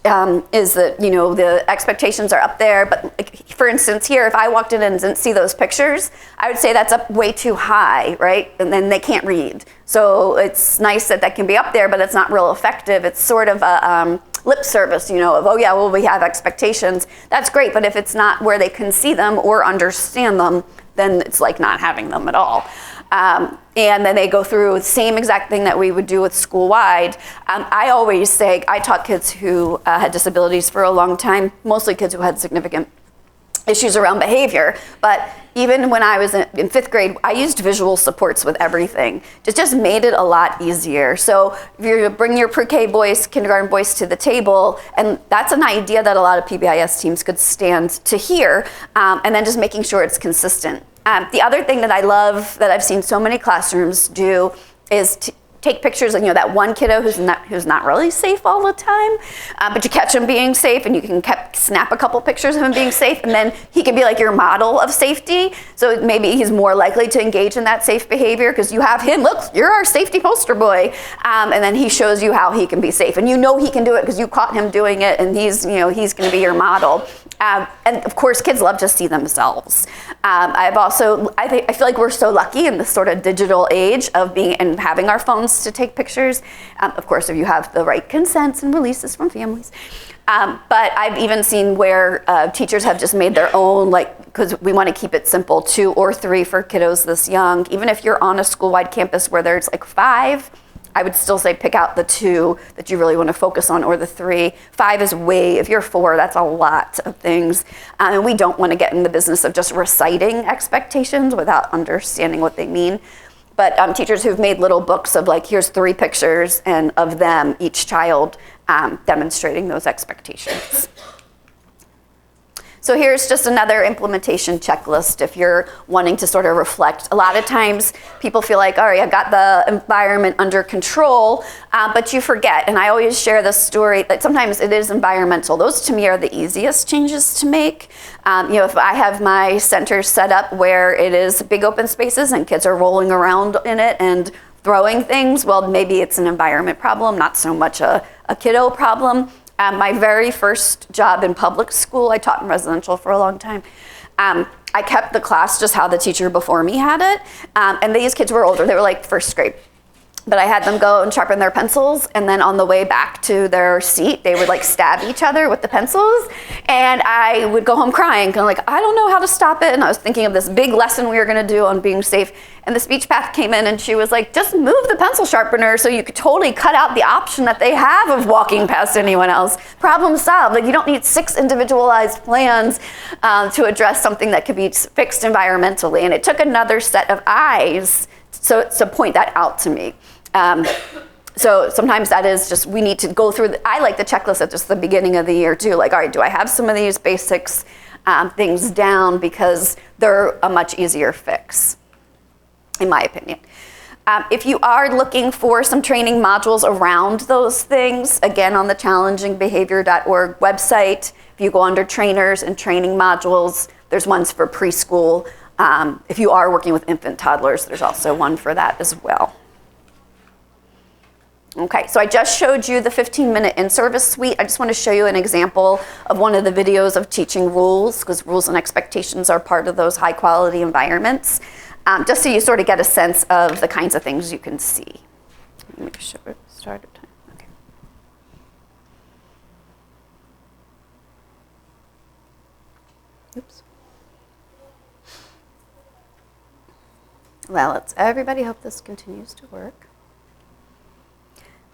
is that, the expectations are up there. But like, for instance, here, if I walked in and didn't see those pictures, I would say that's up way too high, right? And then they can't read. So it's nice that that can be up there, but it's not real effective. It's sort of a lip service, of, oh yeah, well, we have expectations. That's great, but if it's not where they can see them or understand them, then it's like not having them at all. And then they go through the same exact thing that we would do with school-wide. I always say, I taught kids who had disabilities for a long time, mostly kids who had significant issues around behavior, but even when I was in 5th grade, I used visual supports with everything. It just made it a lot easier. So if you bring your pre-K boys, kindergarten boys to the table, and that's an idea that a lot of PBIS teams could stand to hear, and then just making sure it's consistent. The other thing that I love that I've seen so many classrooms do is to take pictures of that one kiddo who's not really safe all the time, but you catch him being safe, and you can snap a couple pictures of him being safe, and then he can be like your model of safety. So maybe he's more likely to engage in that safe behavior because you have him. Look, you're our safety poster boy, and then he shows you how he can be safe, and he can do it because you caught him doing it, and he's going to be your model. And of course, kids love to see themselves. I feel like we're so lucky in this sort of digital age of being and having our phones to take pictures. Of course, if you have the right consents and releases from families. But I've even seen where teachers have just made their own, because we want to keep it simple, 2 or 3 for kiddos this young. Even if you're on a school-wide campus where there's 5, I would still say pick out the 2 that you really want to focus on, or the 3. 5 is if you're 4, that's a lot of things. And we don't want to get in the business of just reciting expectations without understanding what they mean. But teachers who've made little books of here's 3 pictures and of them, each child, demonstrating those expectations. So here's just another implementation checklist if you're wanting to sort of reflect. A lot of times people feel like, all right, I've got the environment under control, but you forget. And I always share this story that sometimes it is environmental. Those to me are the easiest changes to make. If I have my center set up where it is big open spaces and kids are rolling around in it and throwing things, well, maybe it's an environment problem, not so much a kiddo problem. My very first job in public school, I taught in residential for a long time. I kept the class just how the teacher before me had it. And these kids were older, they were like 1st grade. But I had them go and sharpen their pencils, and then on the way back to their seat, they would stab each other with the pencils. And I would go home crying, kind of I don't know how to stop it. And I was thinking of this big lesson we were gonna do on being safe. And the speech path came in and she was like, just move the pencil sharpener so you could totally cut out the option that they have of walking past anyone else. Problem solved. You don't need 6 individualized plans to address something that could be fixed environmentally. And it took another set of eyes to point that out to me. So sometimes that is just, we need to go through, I like the checklist at just the beginning of the year too. All right, do I have some of these basics things down, because they're a much easier fix, in my opinion. If you are looking for some training modules around those things, again, on the challengingbehavior.org website, if you go under trainers and training modules, there's ones for preschool. If you are working with infant toddlers, there's also one for that as well. Okay, so I just showed you the 15-minute in-service suite. I just want to show you an example of one of the videos of teaching rules, because rules and expectations are part of those high-quality environments, just so you sort of get a sense of the kinds of things you can see. Let me make sure it started. Okay. Oops. Well, let's everybody hope this continues to work.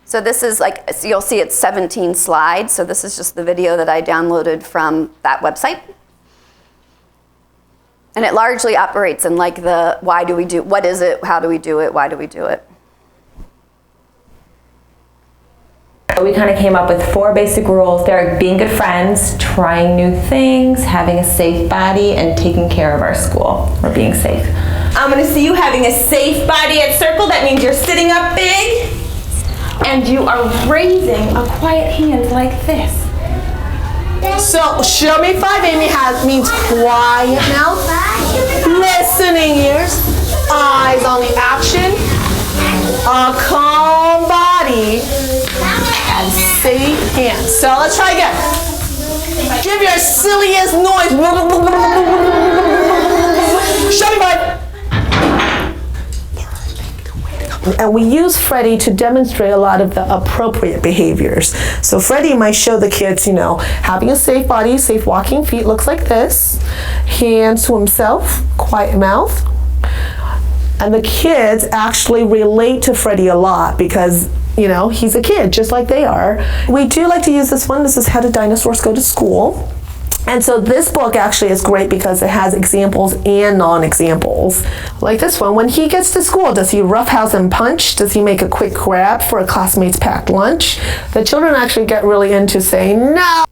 So this is so you'll see it's 17 slides. So this is just the video that I downloaded from that website. And it largely operates in the why do we do, what is it, how do we do it, why do we do it. We kind of came up with 4 basic rules. They're being good friends, trying new things, having a safe body, and taking care of our school, or being safe. I'm gonna see you having a safe body at circle. That means you're sitting up big, and you are raising a quiet hand like this. So, show me 5, Amy, means quiet mouth, listening ears, eyes on the action, a calm body, and safe hands. So let's try again. Give your silliest noise. Show me 5. And we use Freddie to demonstrate a lot of the appropriate behaviors. So Freddie might show the kids, having a safe body, safe walking feet looks like this. Hands to himself, quiet mouth. And the kids actually relate to Freddie a lot because, he's a kid just like they are. We do like to use this one. This is How Do Dinosaurs Go to School? And so this book actually is great because it has examples and non-examples. Like this one, when he gets to school, does he roughhouse and punch? Does he make a quick grab for a classmate's packed lunch? The children actually get really into saying no.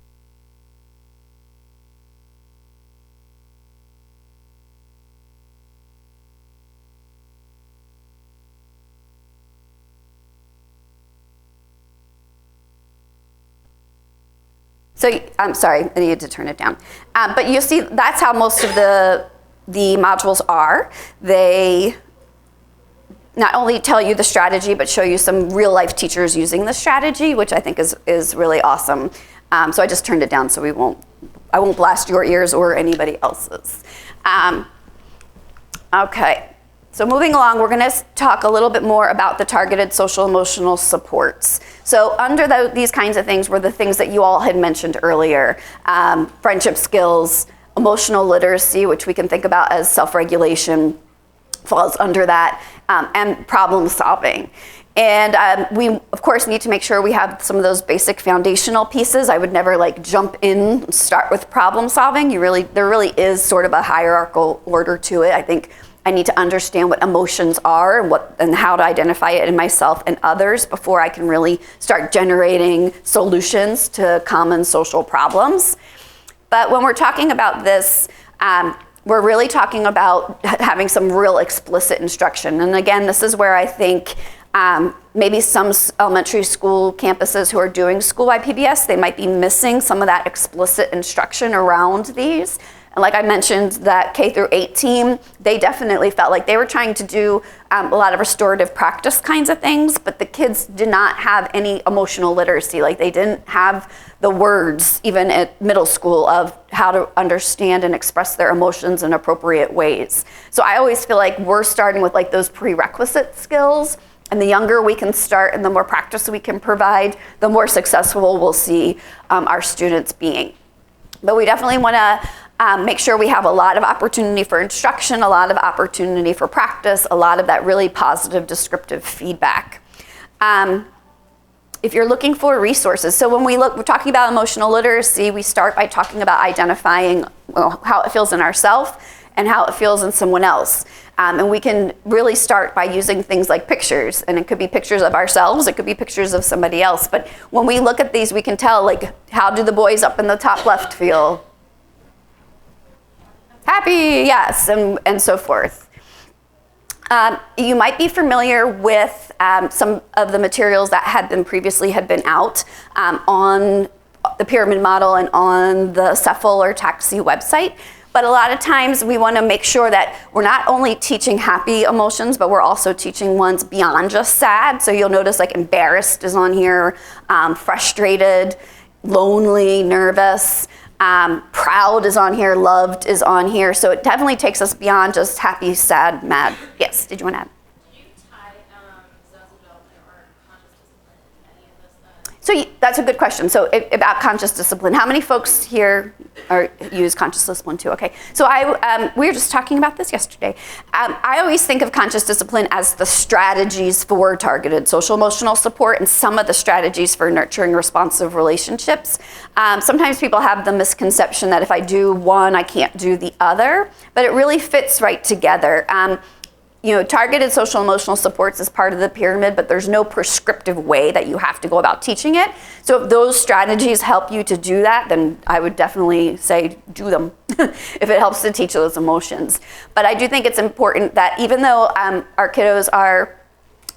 So I'm sorry, I needed to turn it down. But you see, that's how most of the modules are. They not only tell you the strategy, but show you some real life teachers using the strategy, which I think is really awesome. So I just turned it down so I won't blast your ears or anybody else's. Okay. So moving along, we're going to talk a little bit more about the targeted social emotional supports. So under these kinds of things were the things that you all had mentioned earlier. Friendship skills, emotional literacy, which we can think about as self-regulation, falls under that, and problem solving. And we, of course, need to make sure we have some of those basic foundational pieces. I would never jump in and start with problem solving. There really is sort of a hierarchical order to it. I think I need to understand what emotions are and how to identify it in myself and others before I can really start generating solutions to common social problems. But when we're talking about this, we're really talking about having some real explicit instruction. And again, this is where I think maybe some elementary school campuses who are doing school-wide PBIS, they might be missing some of that explicit instruction around these. And like I mentioned, that K through 8 team, they definitely felt like they were trying to do a lot of restorative practice kinds of things, but the kids did not have any emotional literacy. They didn't have the words, even at middle school, of how to understand and express their emotions in appropriate ways. So I always feel like we're starting with those prerequisite skills, and the younger we can start and the more practice we can provide, the more successful we'll see our students being. But we definitely want to make sure we have a lot of opportunity for instruction, a lot of opportunity for practice, a lot of that really positive descriptive feedback. If you're looking for resources, so when we're talking about emotional literacy, we start by talking about identifying how it feels in ourselves and how it feels in someone else. And we can really start by using things like pictures, and it could be pictures of ourselves, it could be pictures of somebody else. But when we look at these, we can tell, how do the boys up in the top left feel? Happy, yes, and so forth. You might be familiar with some of the materials that had been out on the pyramid model and on the CEFL or TAXI website. But a lot of times we want to make sure that we're not only teaching happy emotions, but we're also teaching ones beyond just sad. So you'll notice embarrassed is on here, frustrated, lonely, nervous. Proud is on here, loved is on here. So it definitely takes us beyond just happy, sad, mad. Yes, did you want to add? Do you tie zones of development or conscious discipline in any of this? So that's a good question. So about conscious discipline, how many folks here use conscious discipline too? Okay, so we were just talking about this yesterday. I always think of conscious discipline as the strategies for targeted social emotional support and some of the strategies for nurturing responsive relationships. Sometimes people have the misconception that if I do one, I can't do the other, but it really fits right together. targeted social emotional supports is part of the pyramid, but there's no prescriptive way that you have to go about teaching it. So if those strategies help you to do that, then I would definitely say do them if it helps to teach those emotions. But I do think it's important that even though our kiddos are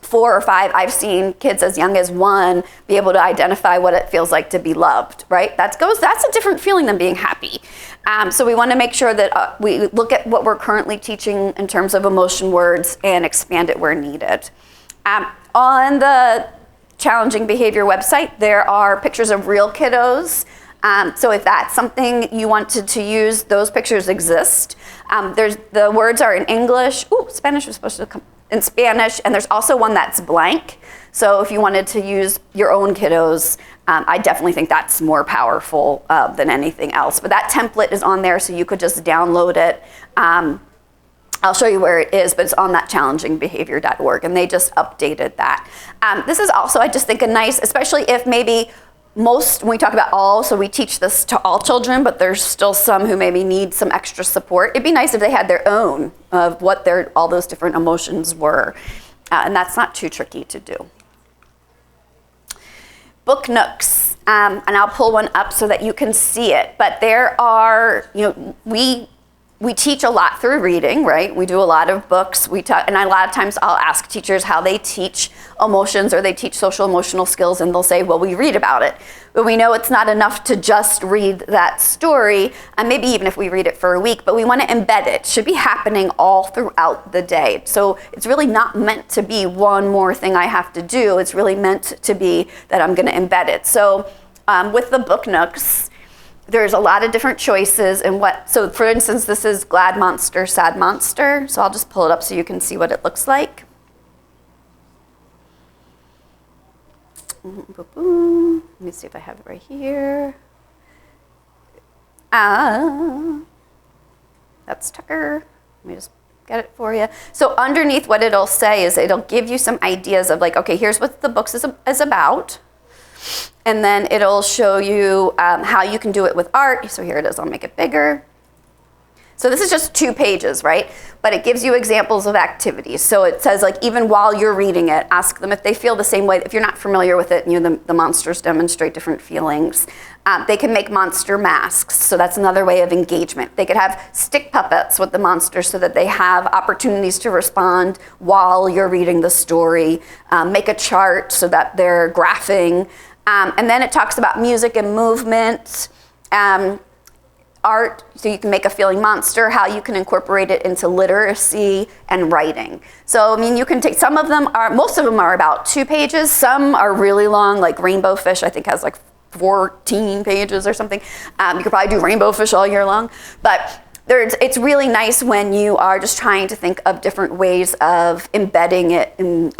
4 or 5, I've seen kids as young as 1 be able to identify what it feels like to be loved, right? That's a different feeling than being happy. So we want to make sure that we look at what we're currently teaching in terms of emotion words and expand it where needed. On the Challenging Behavior website, there are pictures of real kiddos. So if that's something you wanted to use, those pictures exist. The words are in English. Ooh, Spanish was supposed to come in Spanish, and there's also one that's blank. So if you wanted to use your own kiddos, I definitely think that's more powerful than anything else. But that template is on there, so you could just download it. I'll show you where it is, but it's on that challengingbehavior.org, and they just updated that. This is also, I just think, a nice, especially if maybe when we talk about all, so we teach this to all children, but there's still some who maybe need some extra support. It'd be nice if they had their own of what all those different emotions were. And that's not too tricky to do. Book nooks, and I'll pull one up so that you can see it. But there are, we teach a lot through reading, right? We do a lot of books. And a lot of times I'll ask teachers how they teach emotions or they teach social emotional skills, and they'll say, well, we read about it. But we know it's not enough to just read that story, and maybe even if we read it for a week, but we want to embed it. It should be happening all throughout the day. So it's really not meant to be one more thing I have to do. It's really meant to be that I'm going to embed it. So with the book nooks, there's a lot of different choices so for instance, this is glad monster, sad monster. So I'll just pull it up so you can see what it looks like. Let me see if I have it right here. That's Tucker. Let me just get it for you. So underneath what it'll say is it'll give you some ideas of like, okay, here's what the book is about. And then it'll show you how you can do it with art. So here it is, I'll make it bigger. So this is just 2 pages, right? But it gives you examples of activities. So it says like, even while you're reading it, ask them if they feel the same way. If you're not familiar with it, the monsters demonstrate different feelings. They can make monster masks. So that's another way of engagement. They could have stick puppets with the monsters so that they have opportunities to respond while you're reading the story. Make a chart so that they're graphing. And then it talks about music and movement, art, so you can make a feeling monster, how you can incorporate it into literacy and writing. So, I mean, you can take, most of them are about 2 pages. Some are really long, like Rainbow Fish, I think has like 14 pages or something. You could probably do Rainbow Fish all year long. But it's really nice when you are just trying to think of different ways of embedding it in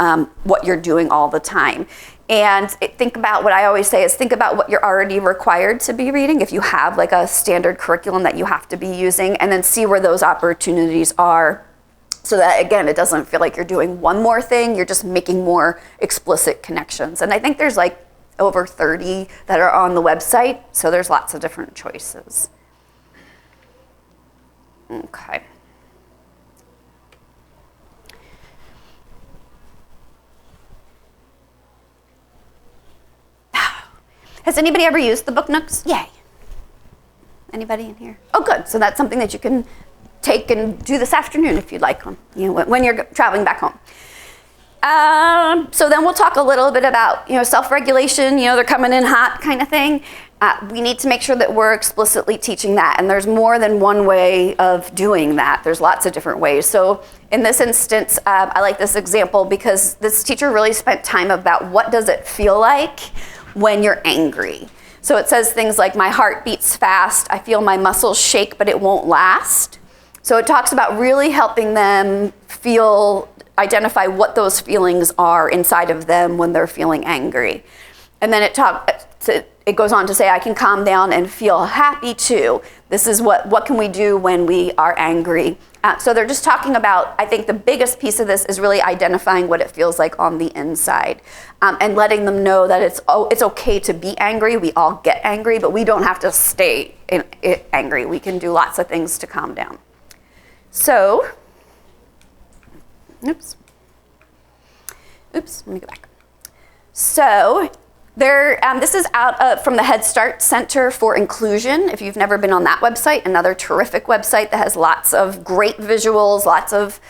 what you're doing all the time. And think about what I always say is think about what you're already required to be reading, if you have like a standard curriculum that you have to be using, and then see where those opportunities are so that, again, it doesn't feel like you're doing one more thing, you're just making more explicit connections. And I think there's like over 30 that are on the website, so there's lots of different choices. Okay. Has anybody ever used the book nooks? Yay. Anybody in here? Oh, good. So that's something that you can take and do this afternoon if you'd like, when you're traveling back home. So then we'll talk a little bit about, self-regulation, they're coming in hot kind of thing. We need to make sure that we're explicitly teaching that, and there's more than one way of doing that. There's lots of different ways. So in this instance, I like this example because this teacher really spent time about what does it feel like when you're angry. So it says things like, my heart beats fast, I feel my muscles shake, but it won't last. So it talks about really helping them identify what those feelings are inside of them when they're feeling angry. And then it goes on to say, I can calm down and feel happy too. This is what can we do when we are angry. So they're just talking about, I think the biggest piece of this is really identifying what it feels like on the inside, and letting them know that it's okay to be angry. We all get angry, but we don't have to stay angry. We can do lots of things to calm down. So, Oops, let me go back. So this is out from the Head Start Center for Inclusion. If you've never been on that website, another terrific website that has lots of great visuals, lots of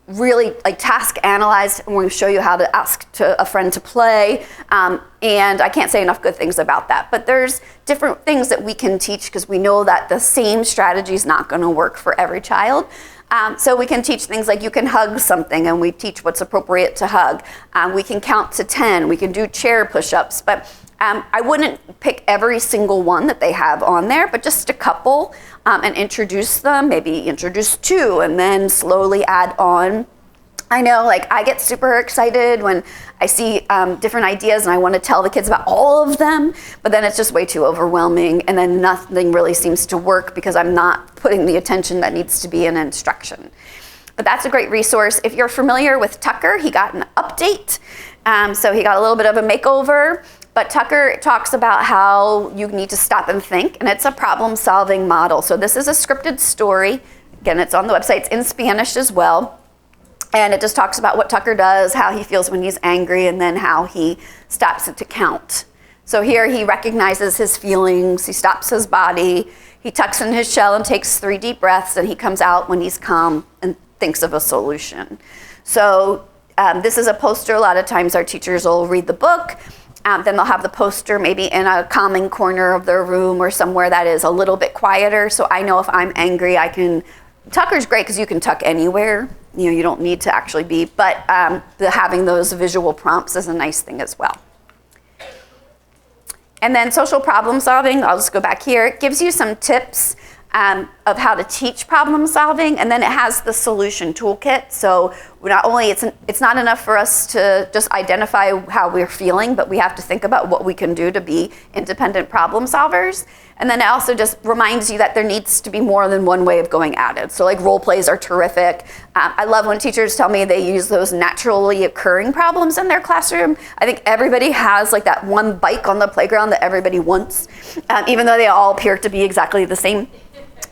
really like task analyzed. I'm going to show you how to ask a friend to play. And I can't say enough good things about that. But there's different things that we can teach because we know that the same strategy is not going to work for every child. So we can teach things like you can hug something, and we teach what's appropriate to hug. We can count to 10. We can do chair push-ups. But I wouldn't pick every single one that they have on there, but just a couple, and introduce them. Maybe introduce 2 and then slowly add on. I know, like, I get super excited when I see different ideas and I want to tell the kids about all of them, but then it's just way too overwhelming, and then nothing really seems to work because I'm not putting the attention that needs to be in instruction. But that's a great resource. If you're familiar with Tucker, he got an update. So he got a little bit of a makeover. But Tucker talks about how you need to stop and think, and it's a problem-solving model. So this is a scripted story. Again, it's on the website. It's in Spanish as well. And it just talks about what Tucker does, how he feels when he's angry, and then how he stops it to count. So here he recognizes his feelings, he stops his body, he tucks in his shell and takes 3 deep breaths, and he comes out when he's calm and thinks of a solution. So this is a poster. A lot of times our teachers will read the book, then they'll have the poster maybe in a calming corner of their room or somewhere that is a little bit quieter. So I know if I'm angry, I can. Tucker's great because you can tuck anywhere. You don't need to actually be, but having those visual prompts is a nice thing as well. And then social problem solving, I'll just go back here. It gives you some tips of how to teach problem solving, and then it has the solution toolkit. So not only it's not enough for us to just identify how we're feeling, but we have to think about what we can do to be independent problem solvers. And then it also just reminds you that there needs to be more than one way of going at it. So like role plays are terrific. I love when teachers tell me they use those naturally occurring problems in their classroom. I think everybody has like that one bike on the playground that everybody wants, even though they all appear to be exactly the same.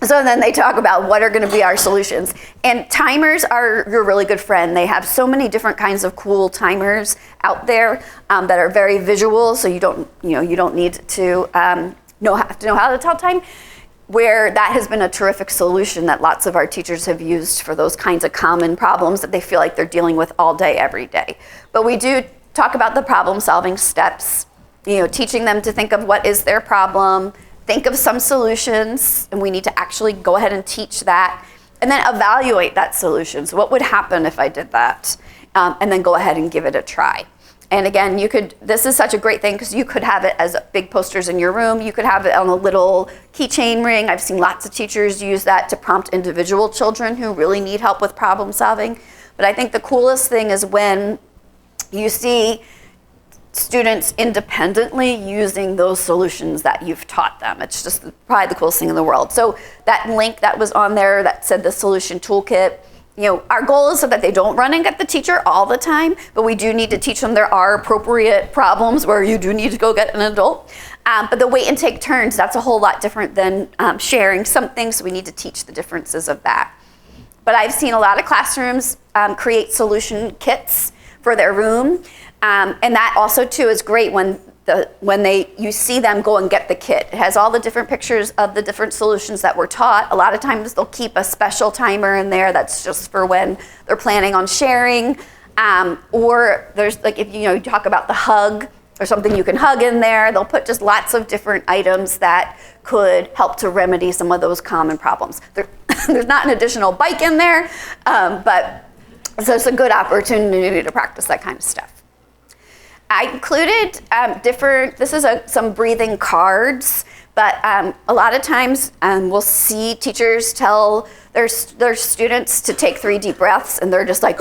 So then they talk about what are going to be our solutions. And timers are your really good friend. They have so many different kinds of cool timers out there that are very visual, so you don't need to know how to tell time, where that has been a terrific solution that lots of our teachers have used for those kinds of common problems that they feel like they're dealing with all day, every day. But we do talk about the problem-solving steps, teaching them to think of what is their problem, think of some solutions, and we need to actually go ahead and teach that, and then evaluate that solution. So what would happen if I did that? And then go ahead and give it a try. And again, this is such a great thing because you could have it as big posters in your room. You could have it on a little keychain ring. I've seen lots of teachers use that to prompt individual children who really need help with problem solving. But I think the coolest thing is when you see students independently using those solutions that you've taught them. It's just probably the coolest thing in the world. So that link that was on there that said the solution toolkit, our goal is so that they don't run and get the teacher all the time, but we do need to teach them there are appropriate problems where you do need to go get an adult. But the wait and take turns, that's a whole lot different than sharing something, so we need to teach the differences of that. But I've seen a lot of classrooms create solution kits for their room, and that also too is great when you see them go and get the kit. It has all the different pictures of the different solutions that were taught. A lot of times they'll keep a special timer in there that's just for when they're planning on sharing. Or there's like, if you talk about the hug or something you can hug in there, they'll put just lots of different items that could help to remedy some of those common problems. There's not an additional bike in there, but so it's a good opportunity to practice that kind of stuff. I included this is some breathing cards, but a lot of times we'll see teachers tell their students to take 3 deep breaths, and they're just like,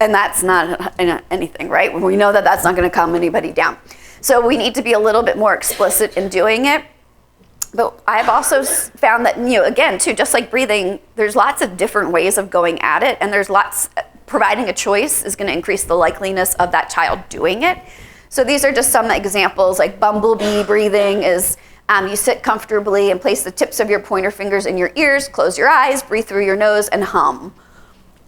and that's not anything, right? When we know that that's not going to calm anybody down. So we need to be a little bit more explicit in doing it. But I've also found that, again, too, just like breathing, there's lots of different ways of going at it, and providing a choice is going to increase the likeliness of that child doing it. So these are just some examples, like bumblebee breathing is you sit comfortably and place the tips of your pointer fingers in your ears, close your eyes, breathe through your nose, and hum.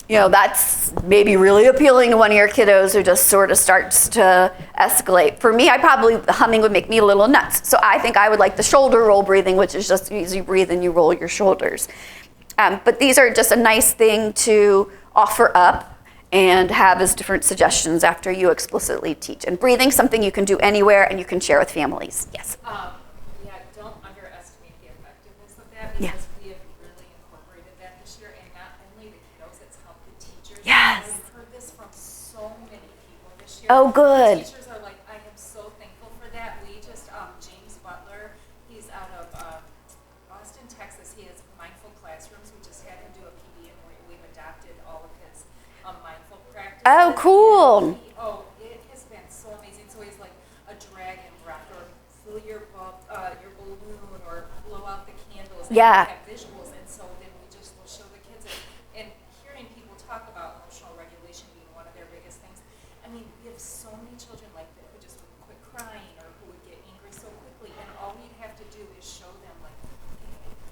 that's maybe really appealing to one of your kiddos who just sort of starts to escalate. For me, the humming would make me a little nuts. So I think I would like the shoulder roll breathing, which is just as you breathe and you roll your shoulders. But these are just a nice thing to offer up and have as different suggestions after you explicitly teach. And breathing, something you can do anywhere and you can share with families. Yes? Yeah, don't underestimate the effectiveness of that, because we have really incorporated that this year, and not only the kiddos, it's helped the teachers. Yes. I've heard this from so many people this year. Oh, good. The teachers are like, I am so thankful for that. We just, James Butler, he's out of Austin, Texas. He has mindful classrooms. We just had him do a PD, and we've adopted all of his mindful practices. Oh, cool. It has been so amazing. So he's like a dragon breath, or fill your balloon, or blow out the candles. And Yeah. we have visuals, and so then we just will show the kids it. And hearing people talk about emotional regulation being one of their biggest things. I mean, we have so many children like that who just would quit crying or who would get angry so quickly, and all we'd have to do is show them, like,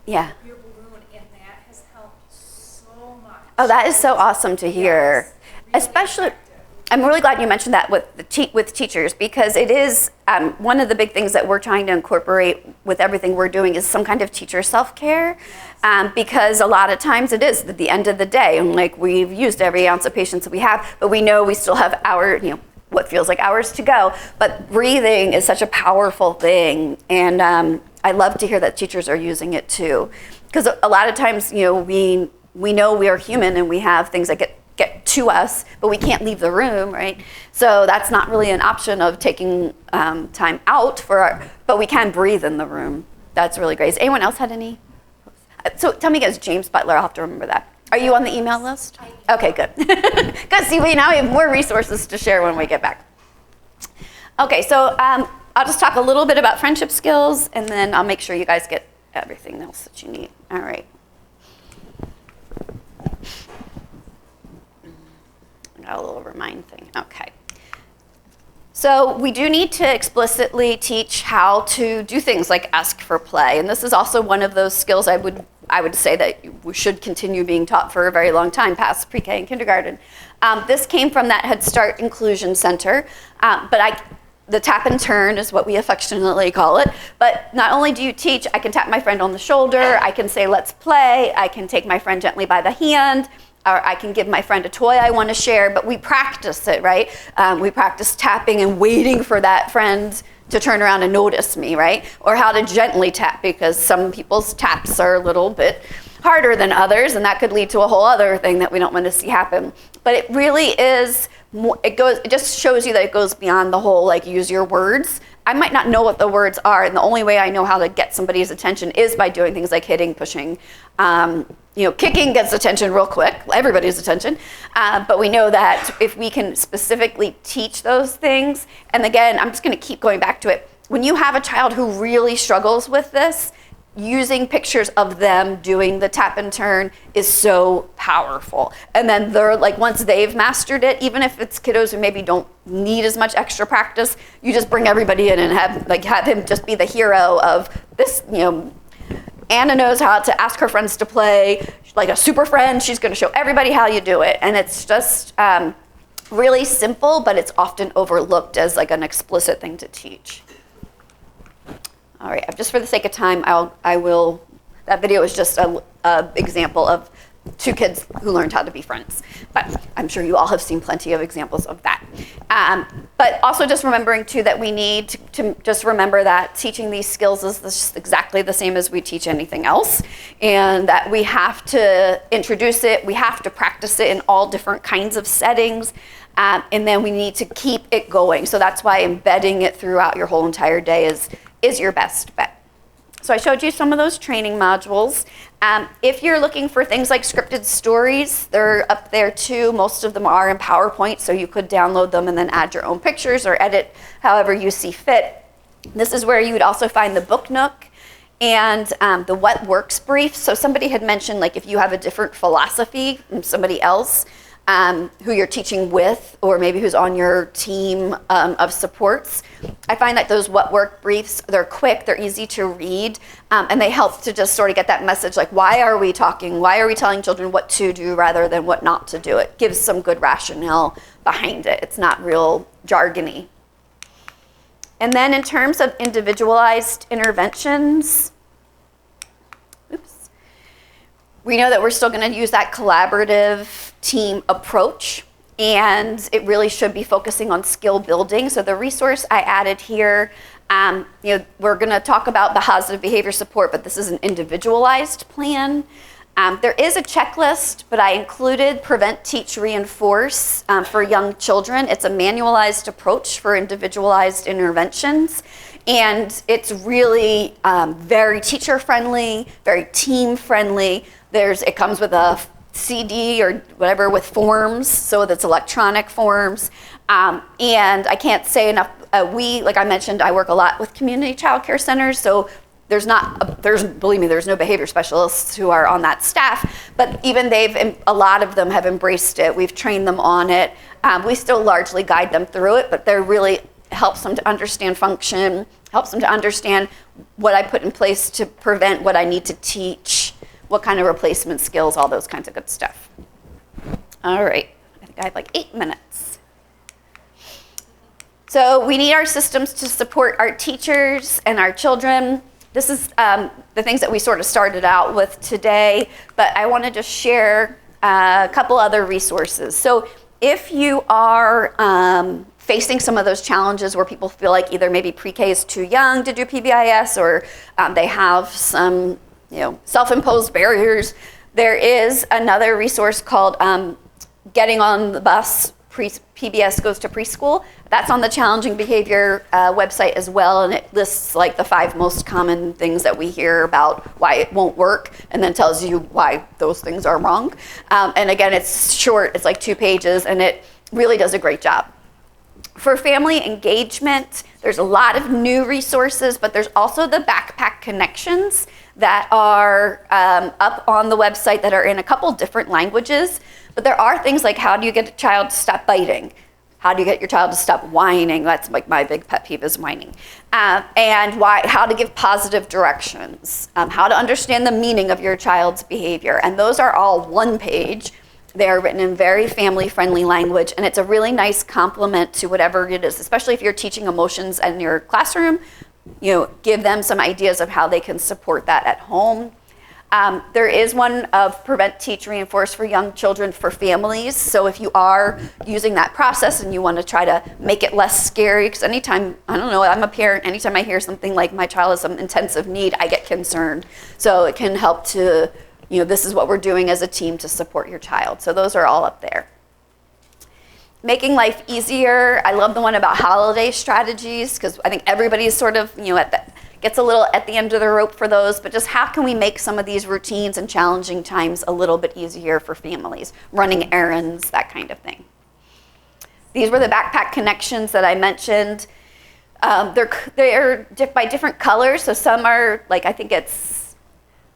Yeah. your balloon, and that has helped so much. Oh, that is so awesome to hear. Yes, really Especially, effective. I'm really glad you mentioned that with with teachers, because it is one of the big things that we're trying to incorporate with everything we're doing is some kind of teacher self-care, because a lot of times it is at the end of the day, and like we've used every ounce of patience that we have, but we know we still have what feels like hours to go. But breathing is such a powerful thing, and I love to hear that teachers are using it too, because a lot of times we know we are human and we have things that get to us, but we can't leave the room, right? So that's not really an option of taking time out but we can breathe in the room. That's really great. Has anyone else had any? So tell me again, James Butler, I'll have to remember that. Are you on the email list? Okay, good. Good, see, now we have more resources to share when we get back. Okay, so I'll just talk a little bit about friendship skills, and then I'll make sure you guys get everything else that you need. All right. Got a little remind thing. Okay. So we do need to explicitly teach how to do things like ask for play, and this is also one of those skills I would say that we should continue being taught for a very long time, past pre-K and kindergarten. This came from that Head Start Inclusion Center, but the tap and turn is what we affectionately call it. But not only do you teach, I can tap my friend on the shoulder, I can say let's play, I can take my friend gently by the hand, or I can give my friend a toy I want to share, but we practice it, right? We practice tapping and waiting for that friend to turn around and notice me, right? Or how to gently tap, because some people's taps are a little bit harder than others, and that could lead to a whole other thing that we don't want to see happen. But it really is, it just shows you that it goes beyond the whole, like, use your words. I might not know what the words are, and the only way I know how to get somebody's attention is by doing things like hitting, pushing. Kicking gets attention real quick, everybody's attention. But we know that if we can specifically teach those things, and again, I'm just going to keep going back to it. When you have a child who really struggles with this, using pictures of them doing the tap and turn is so powerful. And then they're like, once they've mastered it, even if it's kiddos who maybe don't need as much extra practice, you just bring everybody in and have him just be the hero of this. Anna knows how to ask her friends to play, like a super friend. She's going to show everybody how you do it. And it's just really simple, but it's often overlooked as like an explicit thing to teach. All right, just for the sake of time, that video is just an example of two kids who learned how to be friends. But I'm sure you all have seen plenty of examples of that. But also just remembering too that we need to just remember that teaching these skills is just exactly the same as we teach anything else. And that we have to introduce it, we have to practice it in all different kinds of settings. And then we need to keep it going. So that's why embedding it throughout your whole entire day is your best bet. So I showed you some of those training modules. If you're looking for things like scripted stories, they're up there too. Most of them are in PowerPoint, so you could download them and then add your own pictures or edit however you see fit. This is where you would also find the Book Nook and the What Works brief. So somebody had mentioned, like, if you have a different philosophy from somebody else, who you're teaching with, or maybe who's on your team of supports. I find that those what work briefs, they're quick, they're easy to read, and they help to just sort of get that message, like, why are we talking? Why are we telling children what to do rather than what not to do? It gives some good rationale behind it. It's not real jargony. And then in terms of individualized interventions, we know that we're still going to use that collaborative team approach, and it really should be focusing on skill building. So the resource I added here, we're going to talk about the positive behavior support, but this is an individualized plan. There is a checklist, but I included Prevent, Teach, Reinforce for young children. It's a manualized approach for individualized interventions. And it's really very teacher-friendly, very team-friendly. It comes with a CD or whatever with forms, so that's electronic forms. And I can't say enough, like I mentioned, I work a lot with community child care centers, so believe me, there's no behavior specialists who are on that staff, but even a lot of them have embraced it. We've trained them on it. We still largely guide them through it, but they're really helps them to understand function, helps them to understand what I put in place to prevent what I need to teach, what kind of replacement skills, all those kinds of good stuff. All right, I think I have like 8 minutes. So we need our systems to support our teachers and our children. This is the things that we sort of started out with today, but I want to just share a couple other resources. So if you are facing some of those challenges where people feel like either maybe pre-K is too young to do PBIS, or they have some self-imposed barriers, there is another resource called Getting on the Bus, PBS Goes to Preschool. That's on the Challenging Behavior website as well, and it lists like the 5 most common things that we hear about why it won't work, and then tells you why those things are wrong. And again, it's short, it's like 2 pages, and it really does a great job. For family engagement, there's a lot of new resources, but there's also the backpack connections that are up on the website that are in a couple different languages. But there are things like, how do you get a child to stop biting? How do you get your child to stop whining? That's like my big pet peeve, is whining. And how to give positive directions, how to understand the meaning of your child's behavior. And those are all 1 page. They are written in very family-friendly language, and it's a really nice complement to whatever it is, especially if you're teaching emotions in your classroom. Give them some ideas of how they can support that at home. There is one of Prevent, Teach, Reinforce for young children for families. So if you are using that process and you want to try to make it less scary, because anytime, I'm a parent, anytime I hear something like my child has some intensive need, I get concerned. So it can help to, this is what we're doing as a team to support your child. So those are all up there. Making life easier. I love the one about holiday strategies, because I think everybody's sort of, gets a little at the end of the rope for those, but just how can we make some of these routines and challenging times a little bit easier for families, running errands, that kind of thing. These were the backpack connections that I mentioned. They're by different colors, so some are like, I think it's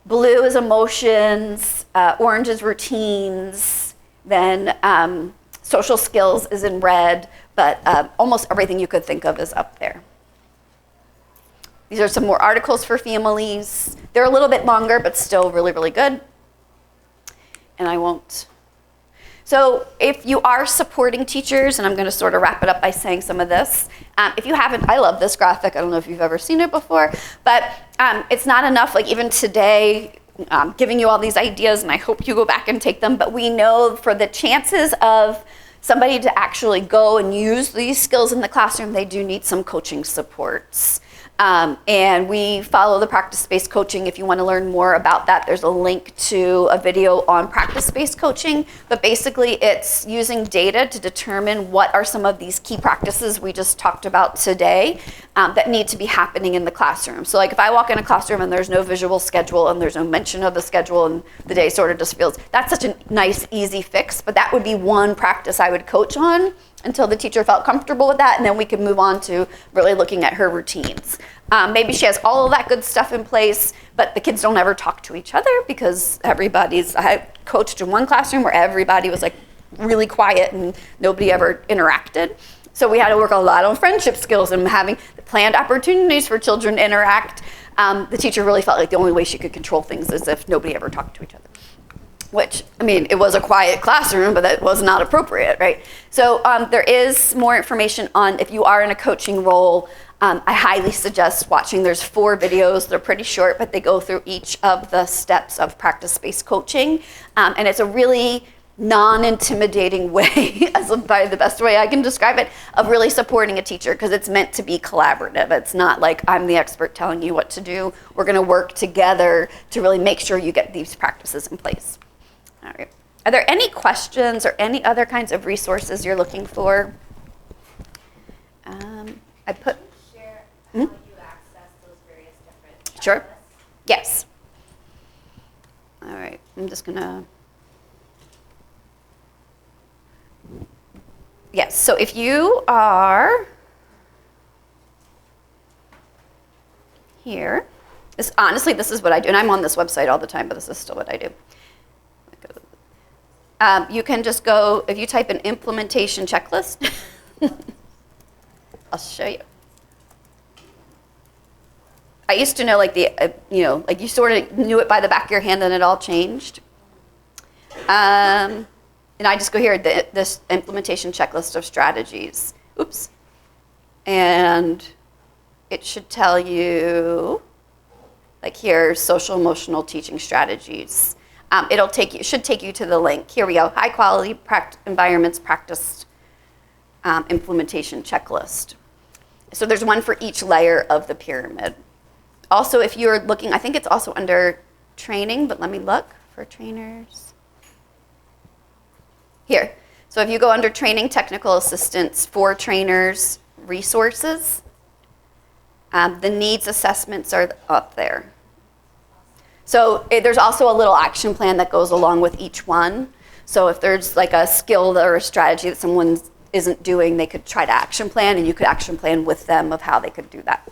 blue is emotions, orange is routines, then social skills is in red, but almost everything you could think of is up there. These are some more articles for families. They're a little bit longer, but still really, really good. And I won't. So if you are supporting teachers, and I'm going to sort of wrap it up by saying some of this. If you haven't, I love this graphic. I don't know if you've ever seen it before, but it's not enough, like even today, giving you all these ideas, and I hope you go back and take them, but we know for the chances of somebody to actually go and use these skills in the classroom, they do need some coaching supports. And we follow the practice-based coaching. If you want to learn more about that, there's a link to a video on practice-based coaching. But basically, it's using data to determine what are some of these key practices we just talked about today that need to be happening in the classroom. So like if I walk in a classroom and there's no visual schedule and there's no mention of the schedule and the day sort of just feels, that's such a nice, easy fix. But that would be one practice I would coach on until the teacher felt comfortable with that, and then we can move on to really looking at her routines. Maybe she has all of that good stuff in place, but the kids don't ever talk to each other because I coached in one classroom where everybody was like really quiet and nobody ever interacted. So we had to work a lot on friendship skills and having planned opportunities for children to interact. The teacher really felt like the only way she could control things is if nobody ever talked to each other. Which, I mean, it was a quiet classroom, but that was not appropriate, right? So there is more information on if you are in a coaching role. I highly suggest watching. There's 4 videos. They're pretty short, but they go through each of the steps of practice-based coaching. And it's a really non-intimidating way, as by the best way I can describe it, of really supporting a teacher, because it's meant to be collaborative. It's not like I'm the expert telling you what to do. We're going to work together to really make sure you get these practices in place. All right. Are there any questions or any other kinds of resources you're looking for? I put. Share how you access those various different Sure. lists? Yes. All right. I'm just gonna. Yes. So if you are here, honestly, this is what I do, and I'm on this website all the time, but this is still what I do. You can just go, if you type in implementation checklist, I'll show you. I used to know like like you sort of knew it by the back of your hand and it all changed. And I just go here, this implementation checklist of strategies. Oops. And it should tell you, like here, social emotional teaching strategies. Should take you to the link. Here we go. High quality environments practiced implementation checklist. So there's one for each layer of the pyramid. Also, if you're looking, I think it's also under training, but let me look for trainers. Here. So if you go under training, technical assistance for trainers, resources, the needs assessments are up there. So there's also a little action plan that goes along with each one. So if there's like a skill or a strategy that someone isn't doing, they could try to action plan, and you could action plan with them of how they could do that.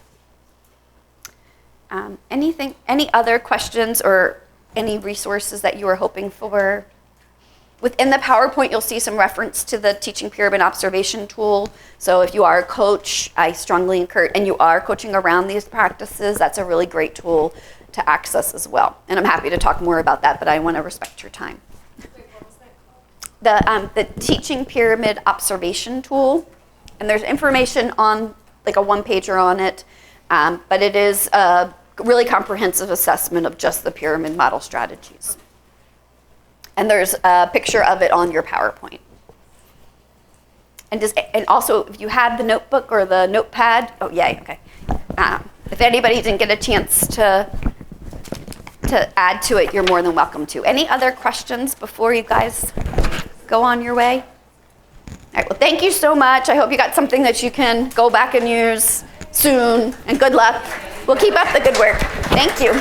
Any other questions or any resources that you were hoping for? Within the PowerPoint, you'll see some reference to the teaching pyramid observation tool. So if you are a coach, I strongly encourage, and you are coaching around these practices, that's a really great tool to access as well. And I'm happy to talk more about that, but I want to respect your time. Wait, what was that called? The teaching pyramid observation tool, and there's information on like a one-pager on it, but it is a really comprehensive assessment of just the pyramid model strategies. And there's a picture of it on your PowerPoint. And also, if you had the notebook or the notepad, oh yay, okay. If anybody didn't get a chance to add to it, you're more than welcome to. Any other questions before you guys go on your way? All right, well, thank you so much. I hope you got something that you can go back and use soon, and good luck. We'll keep up the good work. Thank you.